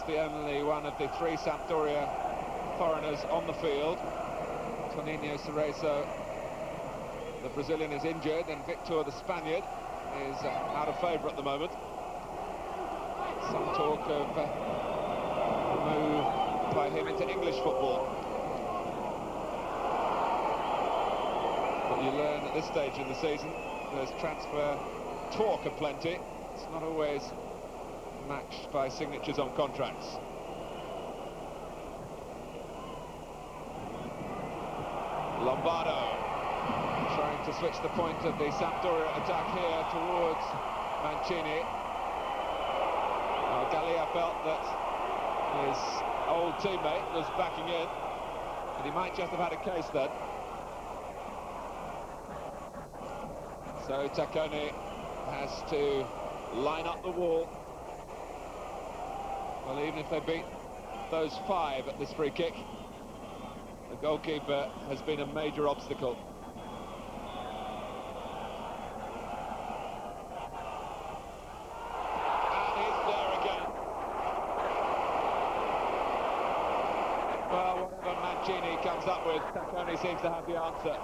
the only one of the 3 Sampdoria foreigners on the field. Toninho Cerezo, the Brazilian, is injured, and Victor, the Spaniard, is out of favour at the moment. Some talk of a move by him into English football. But you learn at this stage in the season there's transfer talk aplenty. It's not always matched by signatures on contracts. Lombardo trying to switch the point of the Sampdoria attack here towards Mancini. Gallia felt that his old teammate was backing in, and he might just have had a case then. So Taccone has to line up the wall. Well, even if they beat those 5 at this free kick, the goalkeeper has been a major obstacle. And he's there again. Well, whatever Mancini comes up with, Taccone seems to have the answer.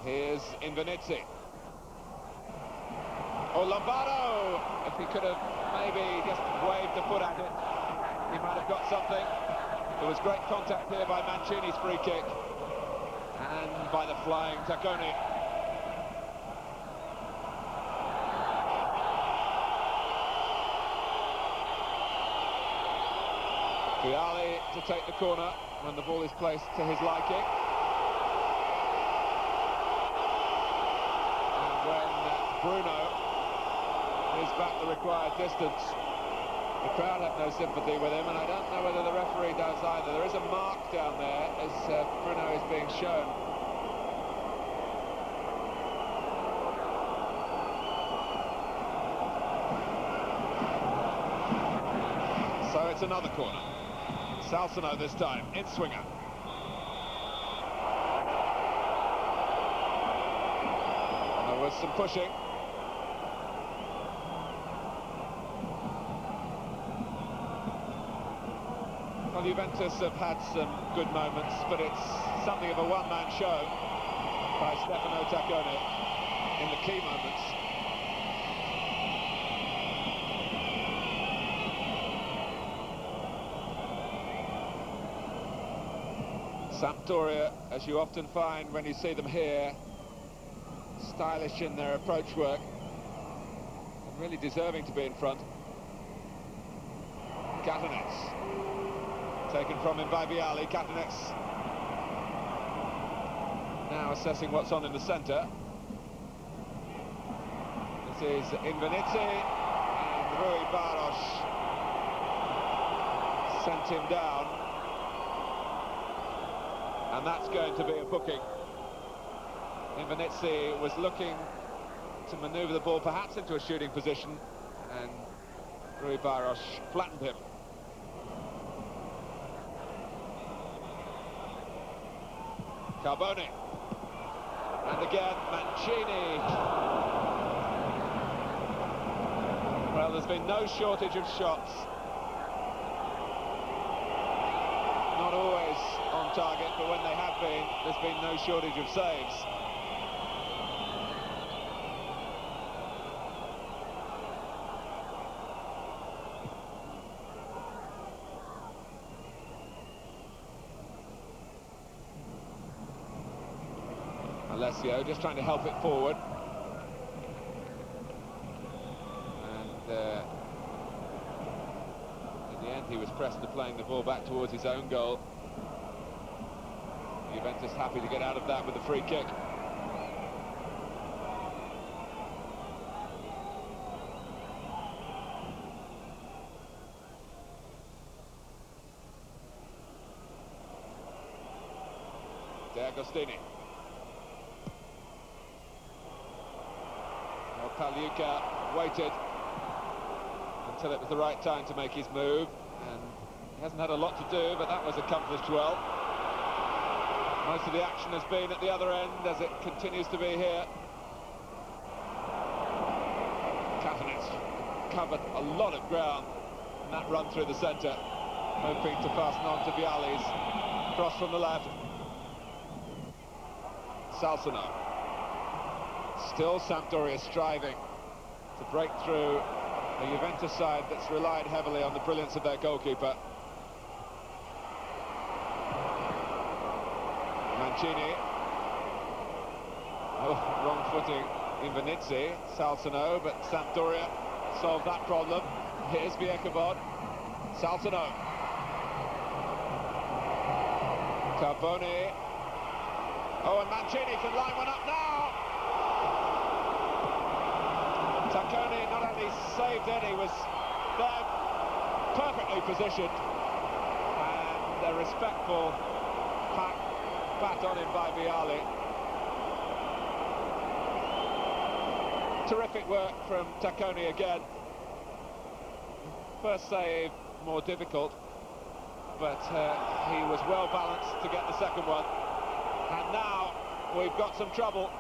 Here's Invenizzi. Oh, Lombardo! If he could have maybe just waved a foot at it, he might have got something. There was great contact here by Mancini's free kick, and by the flying Taccone. Vialli to take the corner when the ball is placed to his liking. Bruno is back the required distance. The crowd have no sympathy with him, and I don't know whether the referee does either. There is a mark down there as Bruno is being shown. So it's another corner. Salsano this time, in swinger. There was some pushing. Well, Juventus have had some good moments, but it's something of a one-man show by Stefano Taccone in the key moments. Sampdoria, as you often find when you see them here, stylish in their approach work, and really deserving to be in front. Catanets. Taken from him by Vialli. Katanets now assessing what's on in the centre. This is Invernizzi, and Rui Barros sent him down. And that's going to be a booking. Invernizzi was looking to manoeuvre the ball perhaps into a shooting position, and Rui Barros flattened him. Carboni. And again, Mancini. Well, there's been no shortage of shots. Not always on target, but when they have been, there's been no shortage of saves. Alessio just trying to help it forward. And in the end he was pressed to playing the ball back towards his own goal. Juventus happy to get out of that with a free kick. De Agostini. Pagliuca waited until it was the right time to make his move, and he hasn't had a lot to do, but that was accomplished well. Most of the action has been at the other end, as it continues to be here. Katanets covered a lot of ground in that run through the centre, hoping to fasten on to Vialli's cross from the left. Salsano. Still Sampdoria striving to break through a Juventus side that's relied heavily on the brilliance of their goalkeeper. Mancini. Oh, wrong footing Invernizzi. Salsano, but Sampdoria solved that problem. Here's Viekovod. Salsano. Carboni. Oh, and Mancini can line one up now. Taccone not only saved it, he was there perfectly positioned, and a respectful pat on him by Vialli. Terrific work from Taccone again. First save more difficult, but he was well balanced to get the second one. And now we've got some trouble.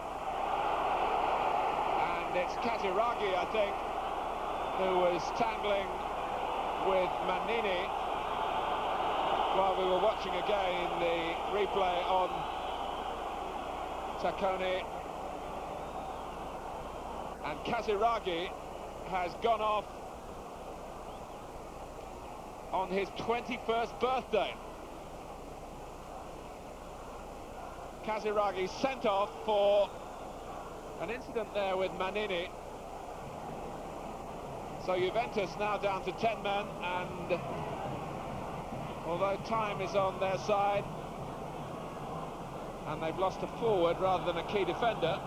It's Casiraghi, I think, who was tangling with Mannini while we were watching again the replay on Taccone. And Casiraghi has gone off on his 21st birthday. Casiraghi sent off for an incident there with Mannini. So Juventus now down to 10 men, and although time is on their side and they've lost a forward rather than a key defender,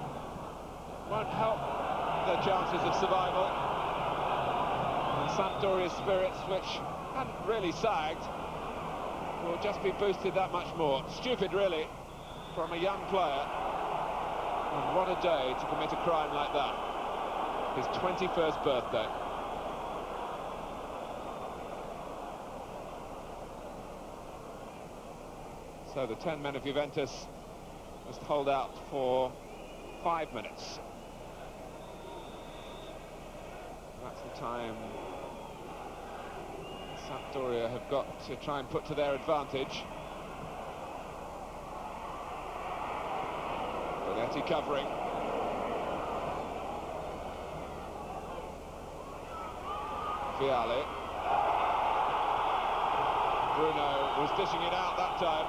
won't help their chances of survival. And Sampdoria's spirits, which hadn't really sagged, will just be boosted that much more. Stupid, really, from a young player. And what a day to commit a crime like that. His 21st birthday. So the 10 men of Juventus must hold out for 5 minutes. That's the time Sampdoria have got to try and put to their advantage. Bonetti covering. Vialli. Bruno was dishing it out that time.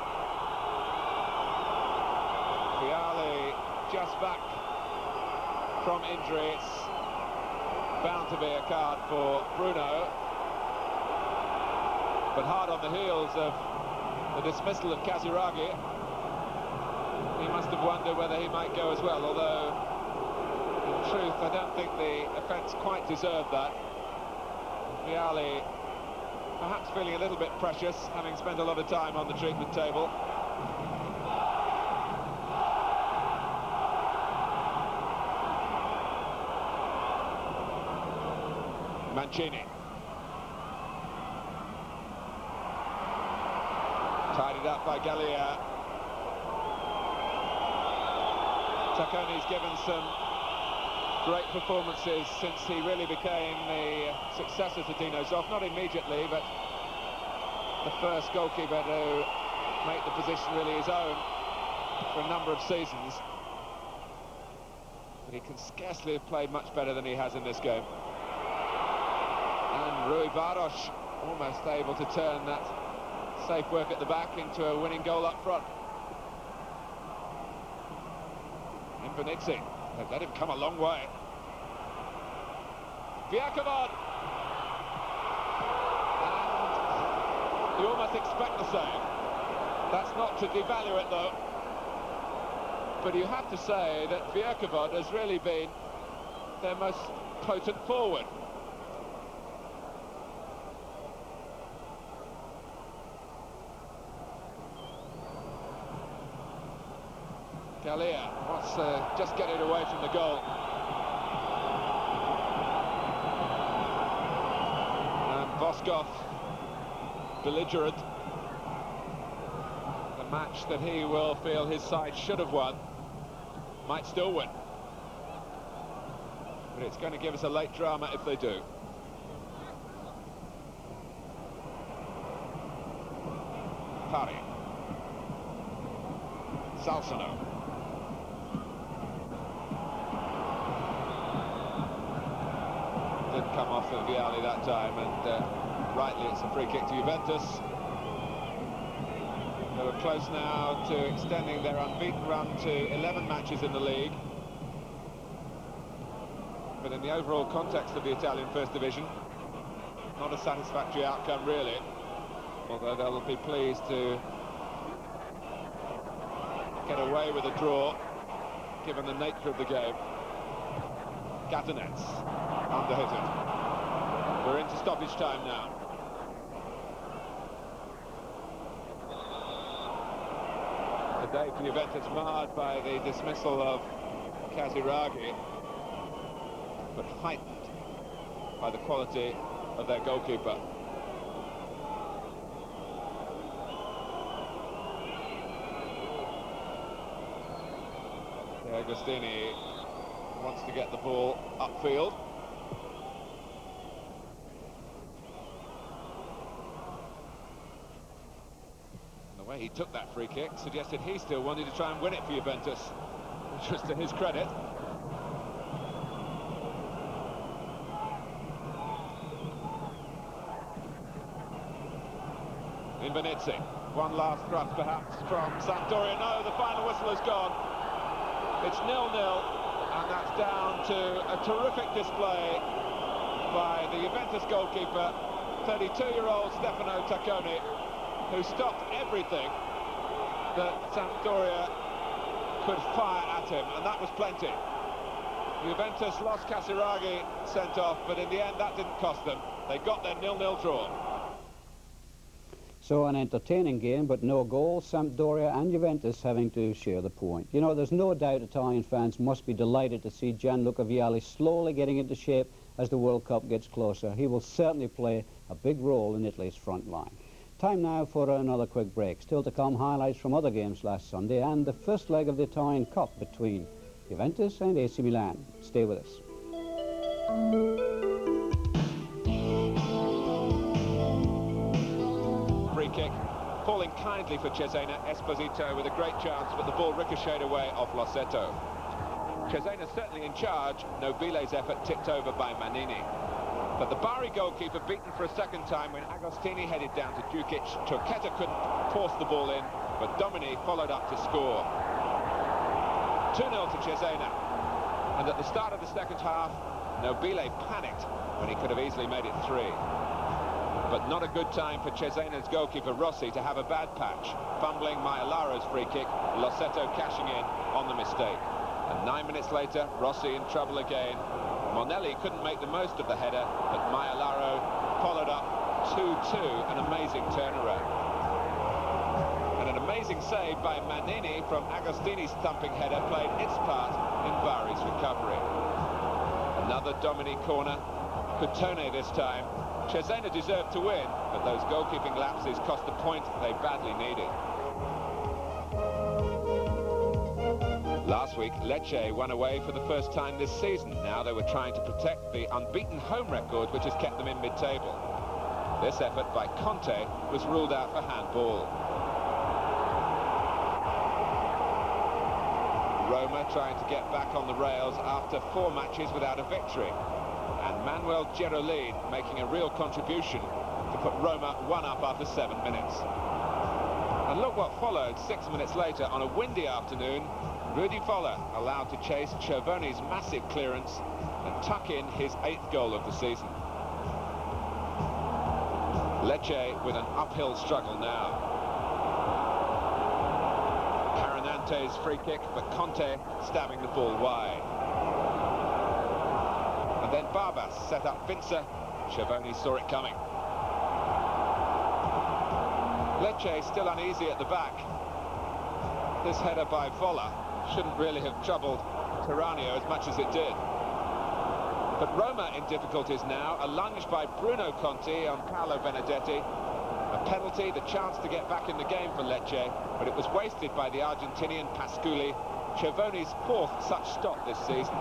Vialli just back from injury. It's bound to be a card for Bruno. But hard on the heels of the dismissal of Casiraghi, he must have wondered whether he might go as well, although in truth I don't think the offence quite deserved that. Vialli perhaps feeling a little bit precious, having spent a lot of time on the treatment table. Mancini. Tidied up by Gallia. Taccone's given some great performances since he really became the successor to Dino Zoff, not immediately, but the first goalkeeper to make the position really his own for a number of seasons. But he can scarcely have played much better than he has in this game. And Rui Barros almost able to turn that safe work at the back into a winning goal up front. Benitzi, they've let him come a long way. Vyacheslav, and you almost expect the same. That's not to devalue it though. But you have to say that Vyacheslav has really been their most potent forward. Gallia wants to just get it away from the goal. And Voskov, belligerent. The match that he will feel his side should have won, might still win. But it's going to give us a late drama if they do. Pari. Salsano. Didn't come off of Vialli that time, and rightly it's a free kick to Juventus. They were close now to extending their unbeaten run to 11 matches in the league. But in the overall context of the Italian First Division, not a satisfactory outcome really, although they'll be pleased to get away with a draw, given the nature of the game. Catanets, under-hit it. We're into stoppage time now. The day for Juventus marred by the dismissal of Casiraghi, but heightened by the quality of their goalkeeper. Agostini wants to get the ball upfield. And the way he took that free kick suggested he still wanted to try and win it for Juventus, which was to his credit. In Benitzi, one last thrust perhaps from Sampdoria. No, the final whistle has gone. It's 0-0, and that's down to a terrific display by the Juventus goalkeeper, 32-year-old Stefano Taccone, who stopped everything that Sampdoria could fire at him, and that was plenty. Juventus lost Casiraghi sent off, but in the end that didn't cost them. They got their 0-0 draw. So an entertaining game, but no goals. Sampdoria and Juventus having to share the point. You know, there's no doubt Italian fans must be delighted to see Gianluca Vialli slowly getting into shape as the World Cup gets closer. He will certainly play a big role in Italy's front line. Time now for another quick break. Still to come, highlights from other games last Sunday and the first leg of the Italian Cup between Juventus and AC Milan. Stay with us. Free kick, falling kindly for Cesena. Esposito with a great chance, but the ball ricocheted away off Lossetto. Cesena certainly in charge. Nobile's effort tipped over by Manini. But the Bari goalkeeper beaten for a second time when Agostini headed down to Djukic. Turqueta couldn't force the ball in, but Domini followed up to score. 2-0 to Cesena. And at the start of the second half, Nobile panicked when he could have easily made it 3. But not a good time for Cesena's goalkeeper Rossi to have a bad patch. Fumbling Maialaro's free kick, Lossetto cashing in on the mistake. And 9 minutes later, Rossi in trouble again. Monelli couldn't make the most of the header, but Maialaro followed up 2-2, an amazing turnaround. And an amazing save by Manini from Agostini's thumping header played its part in Bari's recovery. Another Domini corner, Coutone this time. Cesena deserved to win, but those goalkeeping lapses cost the point they badly needed. Last week, Lecce won away for the first time this season. Now they were trying to protect the unbeaten home record, which has kept them in mid-table. This effort by Conte was ruled out for handball. Roma trying to get back on the rails after 4 matches without a victory. And Manuel Gerolin making a real contribution to put Roma 1 up after 7 minutes. And look what followed 6 minutes later on a windy afternoon. Rudi Voller allowed to chase Cervoni's massive clearance and tuck in his 8th goal of the season. Lecce with an uphill struggle now. Carinante's free kick, but Conte stabbing the ball wide. And then Barbas set up Vincer. Cervoni saw it coming. Lecce still uneasy at the back. This header by Voller shouldn't really have troubled Taranio as much as it did. But Roma in difficulties now. A lunge by Bruno Conti on Paolo Benedetti. A penalty, the chance to get back in the game for Lecce, but it was wasted by the Argentinian Pasculi, Cervoni's 4th such stop this season.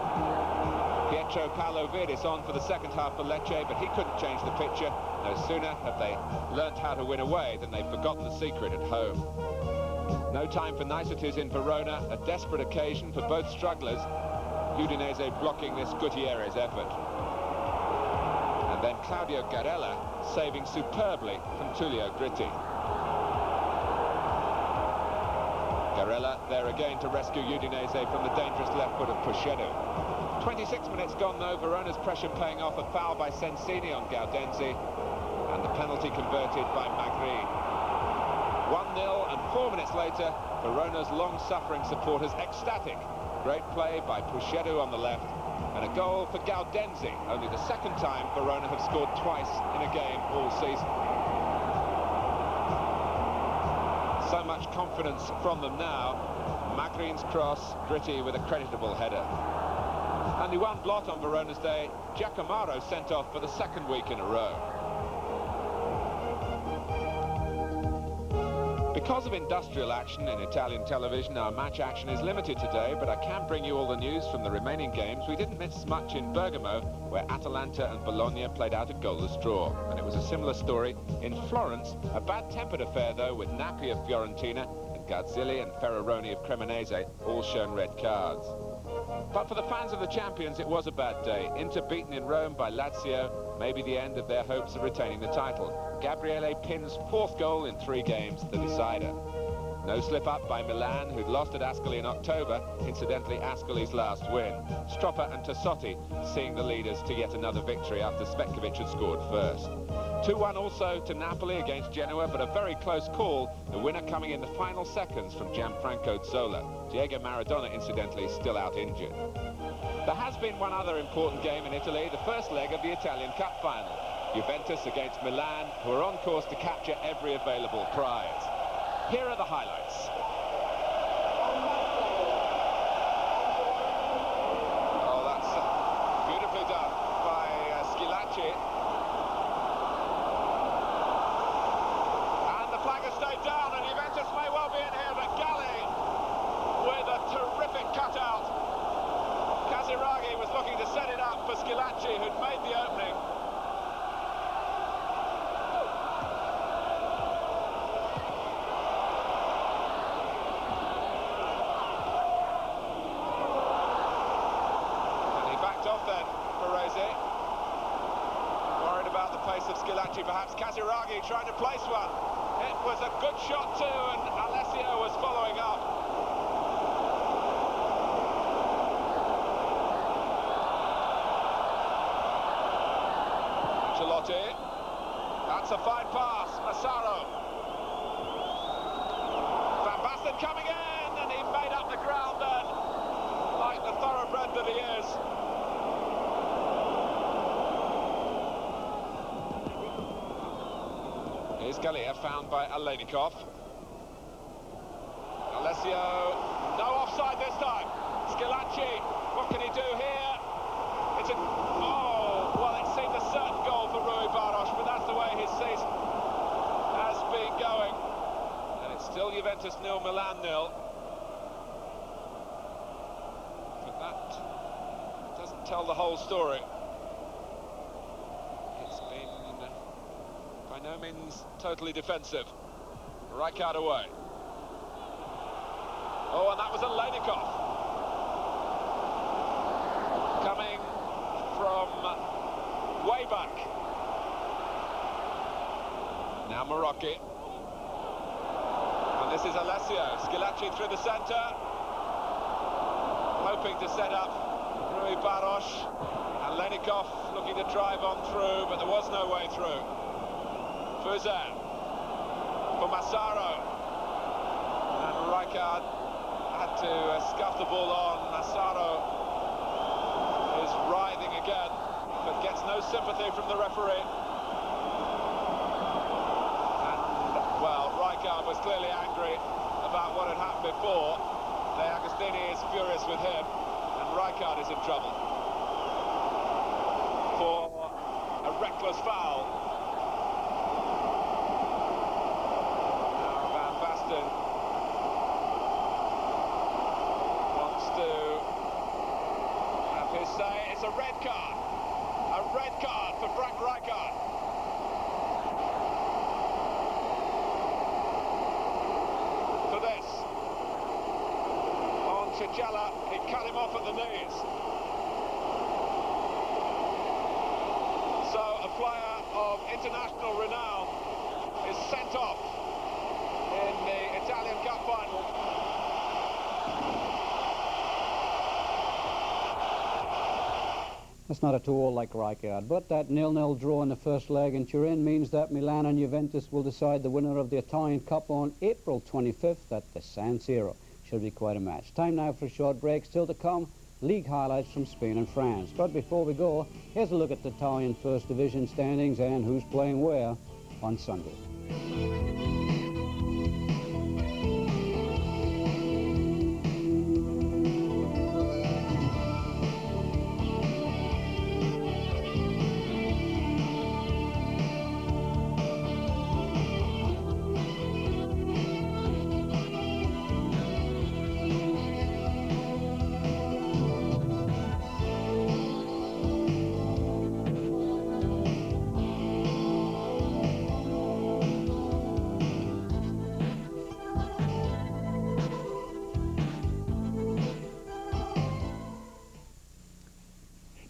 Pietro Paolo Virdis on for the second half for Lecce, but he couldn't change the picture. No sooner have they learnt how to win away than they've forgotten the secret at home. No time for niceties in Verona, a desperate occasion for both strugglers. Udinese blocking this Gutierrez effort. And then Claudio Garella saving superbly from Tullio Gritti. Garella there again to rescue Udinese from the dangerous left foot of Puscedo. 26 minutes gone though, Verona's pressure paying off, a foul by Sensini on Gaudenzi, and the penalty converted by Magri. 1-0, and 4 minutes later, Verona's long-suffering supporters ecstatic. Great play by Puscedo on the left, and a goal for Gaudenzi, only the second time Verona have scored twice in a game all season. So much confidence from them now. Magri's cross, Gritti with a creditable header. Only one blot on Verona's day. Giacomaro sent off for the 2nd week in a row. Because of industrial action in Italian television, our match action is limited today, but I can bring you all the news from the remaining games. We didn't miss much in Bergamo, where Atalanta and Bologna played out a goalless draw. And it was a similar story in Florence. A bad-tempered affair, though, with Nappi of Fiorentina and Garzilli and Ferraroni of Cremonese all shown red cards. But for the fans of the champions, it was a bad day. Inter beaten in Rome by Lazio, maybe the end of their hopes of retaining the title. Gabriele Pin's 4th goal in 3 games, the decider. No slip-up by Milan, who'd lost at Ascoli in October, incidentally Ascoli's last win. Stroppa and Tassotti seeing the leaders to yet another victory after Spekkovic had scored first. 2-1 also to Napoli against Genoa, but a very close call, the winner coming in the final seconds from Gianfranco Zola. Diego Maradona, incidentally, still out injured. There has been one other important game in Italy, the first leg of the Italian Cup final. Juventus against Milan, who are on course to capture every available prize. Here are the highlights. Oh, that's beautifully done by Schilacci. And the flag has stayed down, and Juventus may well be in here, but Galli with a terrific cutout. Casiraghi was looking to set it up for Schilacci, who'd made the opening. Perhaps Casiraghi trying to place one. It was a good shot too, and Alessio was following up. Ancelotti. That's a fine pass, Massaro. Van Basten coming in, and he made up the ground then, like the thoroughbred that he is. Here's Galea, found by Alenikov. Alessio, no offside this time. Schillaci, what can he do here? It's a... Oh, well, it seemed a certain goal for Rui Barros, but that's the way his season has been going. And it's still Juventus 0, Milan 0. But that doesn't tell the whole story. It's been by no means totally defensive. Rijkaard away. Oh, and that was Alenikov. Coming from way back. Now Marocchi. And this is Alessio. Schillaci through the centre. Hoping to set up Rui Barros. Alenikov looking to drive on through, but there was no way through. Fuser for Massaro. And Rijkaard had to scuff the ball on. Massaro is writhing again, but gets no sympathy from the referee. And, well, Rijkaard was clearly angry about what had happened before. De Agostini is furious with him, and Rijkaard is in trouble for a reckless foul. Now Van Basten say it's a red card. A red card for Frank Rijkaard. For this. On Chichala, he cut him off at the knees. So a player of international renown is sent off in the Italian Cup final. That's not at all like Rijkaard, but that 0-0 draw in the first leg in Turin means that Milan and Juventus will decide the winner of the Italian Cup on April 25th at the San Siro. Should be quite a match. Time now for a short break. Still to come, league highlights from Spain and France. But before we go, here's a look at the Italian First Division standings and who's playing where on Sunday.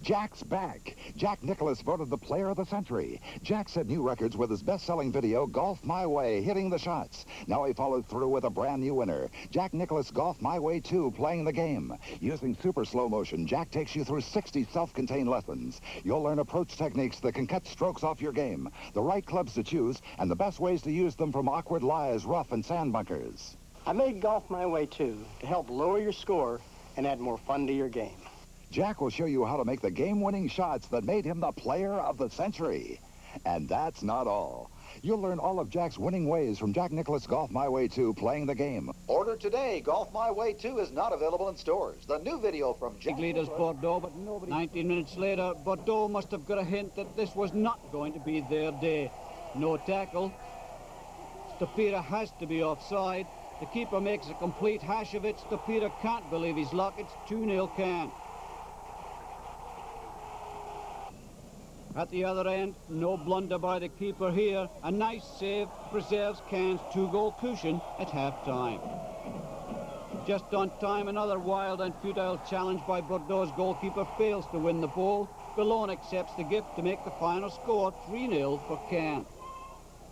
Jack's back. Jack Nicklaus voted the player of the century. Jack set new records with his best-selling video, Golf My Way, hitting the shots. Now he followed through with a brand new winner. Jack Nicklaus Golf My Way 2, playing the game. Using super slow motion, Jack takes you through 60 self-contained lessons. You'll learn approach techniques that can cut strokes off your game, the right clubs to choose, and the best ways to use them from awkward lies, rough, and sand bunkers. I made Golf My Way 2 to help lower your score and add more fun to your game. Jack will show you how to make the game-winning shots that made him the player of the century. And that's not all. You'll learn all of Jack's winning ways from Jack Nicklaus Golf My Way 2, playing the game. Order today. Golf My Way 2 is not available in stores. The new video from Jack... Leaders Bordeaux, but 19 minutes later, Bordeaux must have got a hint that this was not going to be their day. No tackle. Stopira has to be offside. The keeper makes a complete hash of it. Stopira can't believe his luck. It's 2-0 Cannes. At the other end, no blunder by the keeper here. A nice save preserves Cannes' 2-goal cushion at half-time. Just on time, another wild and futile challenge by Bordeaux's goalkeeper fails to win the ball. Boulogne accepts the gift to make the final score 3-0 for Cannes.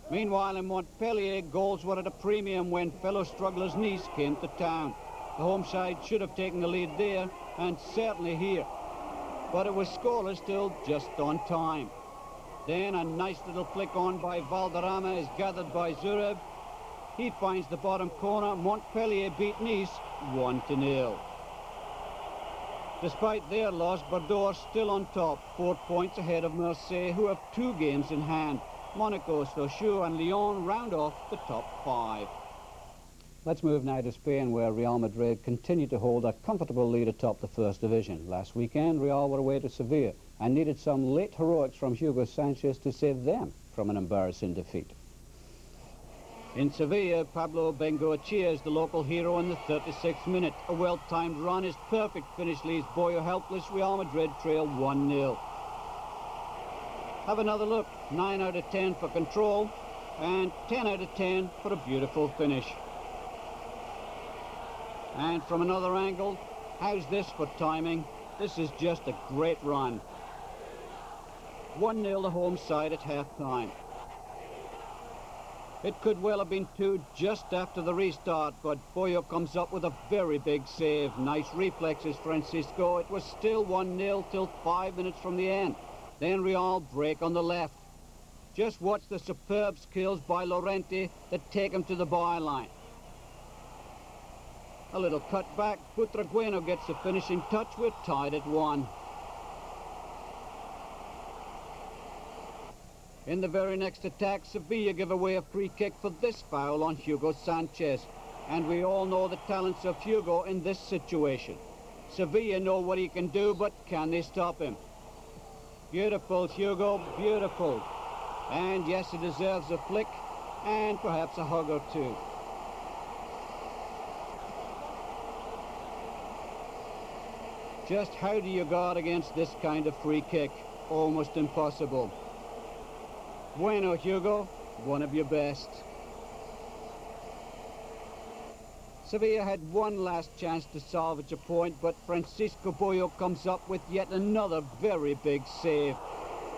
Meanwhile, in Montpellier, goals were at a premium when fellow strugglers Nice came to town. The home side should have taken the lead there, and certainly here. But it was scoreless till just on time. Then a nice little flick on by Valderrama is gathered by Zurab. He finds the bottom corner. Montpellier beat Nice 1-0. Despite their loss, Bordeaux are still on top, 4 points ahead of Marseille, who have 2 games in hand. Monaco, Sochaux and Lyon round off the top 5. Let's move now to Spain, where Real Madrid continue to hold a comfortable lead atop the first division. Last weekend, Real were away to Sevilla and needed some late heroics from Hugo Sanchez to save them from an embarrassing defeat. In Sevilla, Pablo Bengoechea is the local hero in the 36th minute. A well-timed run, his perfect finish leaves Boyo helpless. Real Madrid trail 1-0. Have another look. 9 out of 10 for control and 10 out of 10 for a beautiful finish. And from another angle, how's this for timing? This is just a great run. 1-0 the home side at half-time. It could well have been 2 just after the restart, but Boyo comes up with a very big save. Nice reflexes, Francisco. It was still 1-0 till 5 minutes from the end. Then Real break on the left. Just watch the superb skills by Llorente that take him to the byline. A little cut back. Butragueno gets the finishing touch. We're tied at 1. In the very next attack, Sevilla give away a free kick for this foul on Hugo Sanchez. And we all know the talents of Hugo in this situation. Sevilla know what he can do, but can they stop him? Beautiful, Hugo, beautiful. And yes, he deserves a flick and perhaps a hug or two. Just how do you guard against this kind of free kick? Almost impossible. Bueno, Hugo, one of your best. Sevilla had one last chance to salvage a point, but Francisco Boyo comes up with yet another very big save.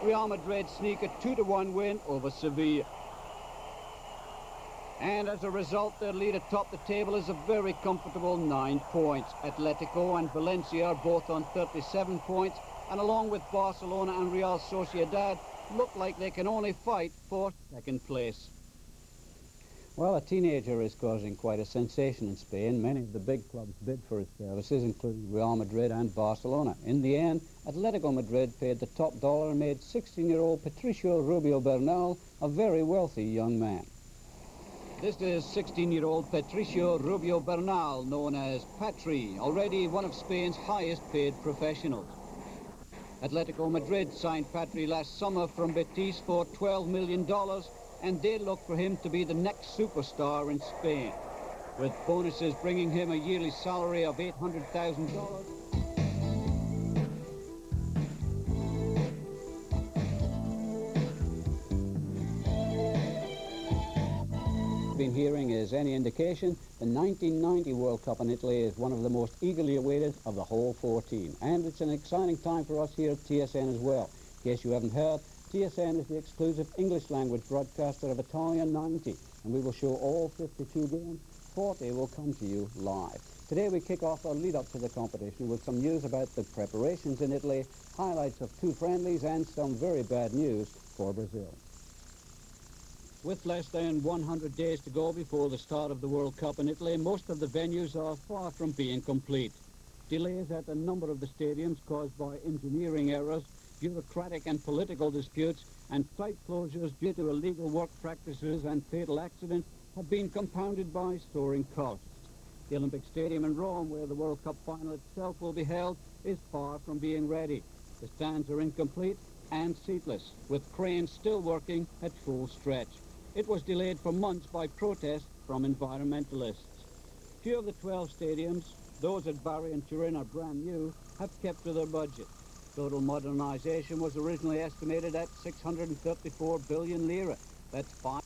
Real Madrid sneak a 2-1 win over Sevilla. And as a result, their lead atop the table is a very comfortable 9 points. Atletico and Valencia are both on 37 points, and along with Barcelona and Real Sociedad, look like they can only fight for second place. Well, a teenager is causing quite a sensation in Spain. Many of the big clubs bid for his services, including Real Madrid and Barcelona. In the end, Atletico Madrid paid the top dollar and made 16-year-old Patricio Rubio Bernal a very wealthy young man. This is 16-year-old Patricio Rubio Bernal, known as Patri, already one of Spain's highest-paid professionals. Atletico Madrid signed Patri last summer from Betis for $12 million, and they look for him to be the next superstar in Spain, with bonuses bringing him a yearly salary of $800,000. Been hearing is any indication, the 1990 World Cup in Italy is one of the most eagerly awaited of the whole 14, and it's an exciting time for us here at TSN as well. In case you haven't heard, TSN is the exclusive English language broadcaster of Italian 90, and we will show all 52 games. 40 will come to you live. Today we kick off our lead up to the competition with some news about the preparations in Italy, highlights of 2 friendlies, and some very bad news for Brazil. With less than 100 days to go before the start of the World Cup in Italy, most of the venues are far from being complete. Delays at a number of the stadiums caused by engineering errors, bureaucratic and political disputes, and site closures due to illegal work practices and fatal accidents have been compounded by soaring costs. The Olympic Stadium in Rome, where the World Cup final itself will be held, is far from being ready. The stands are incomplete and seatless, with cranes still working at full stretch. It was delayed for months by protests from environmentalists. Few of the 12 stadiums, those at Bari and Turin are brand new, have kept to their budget. Total modernization was originally estimated at 634 billion lira. That's 5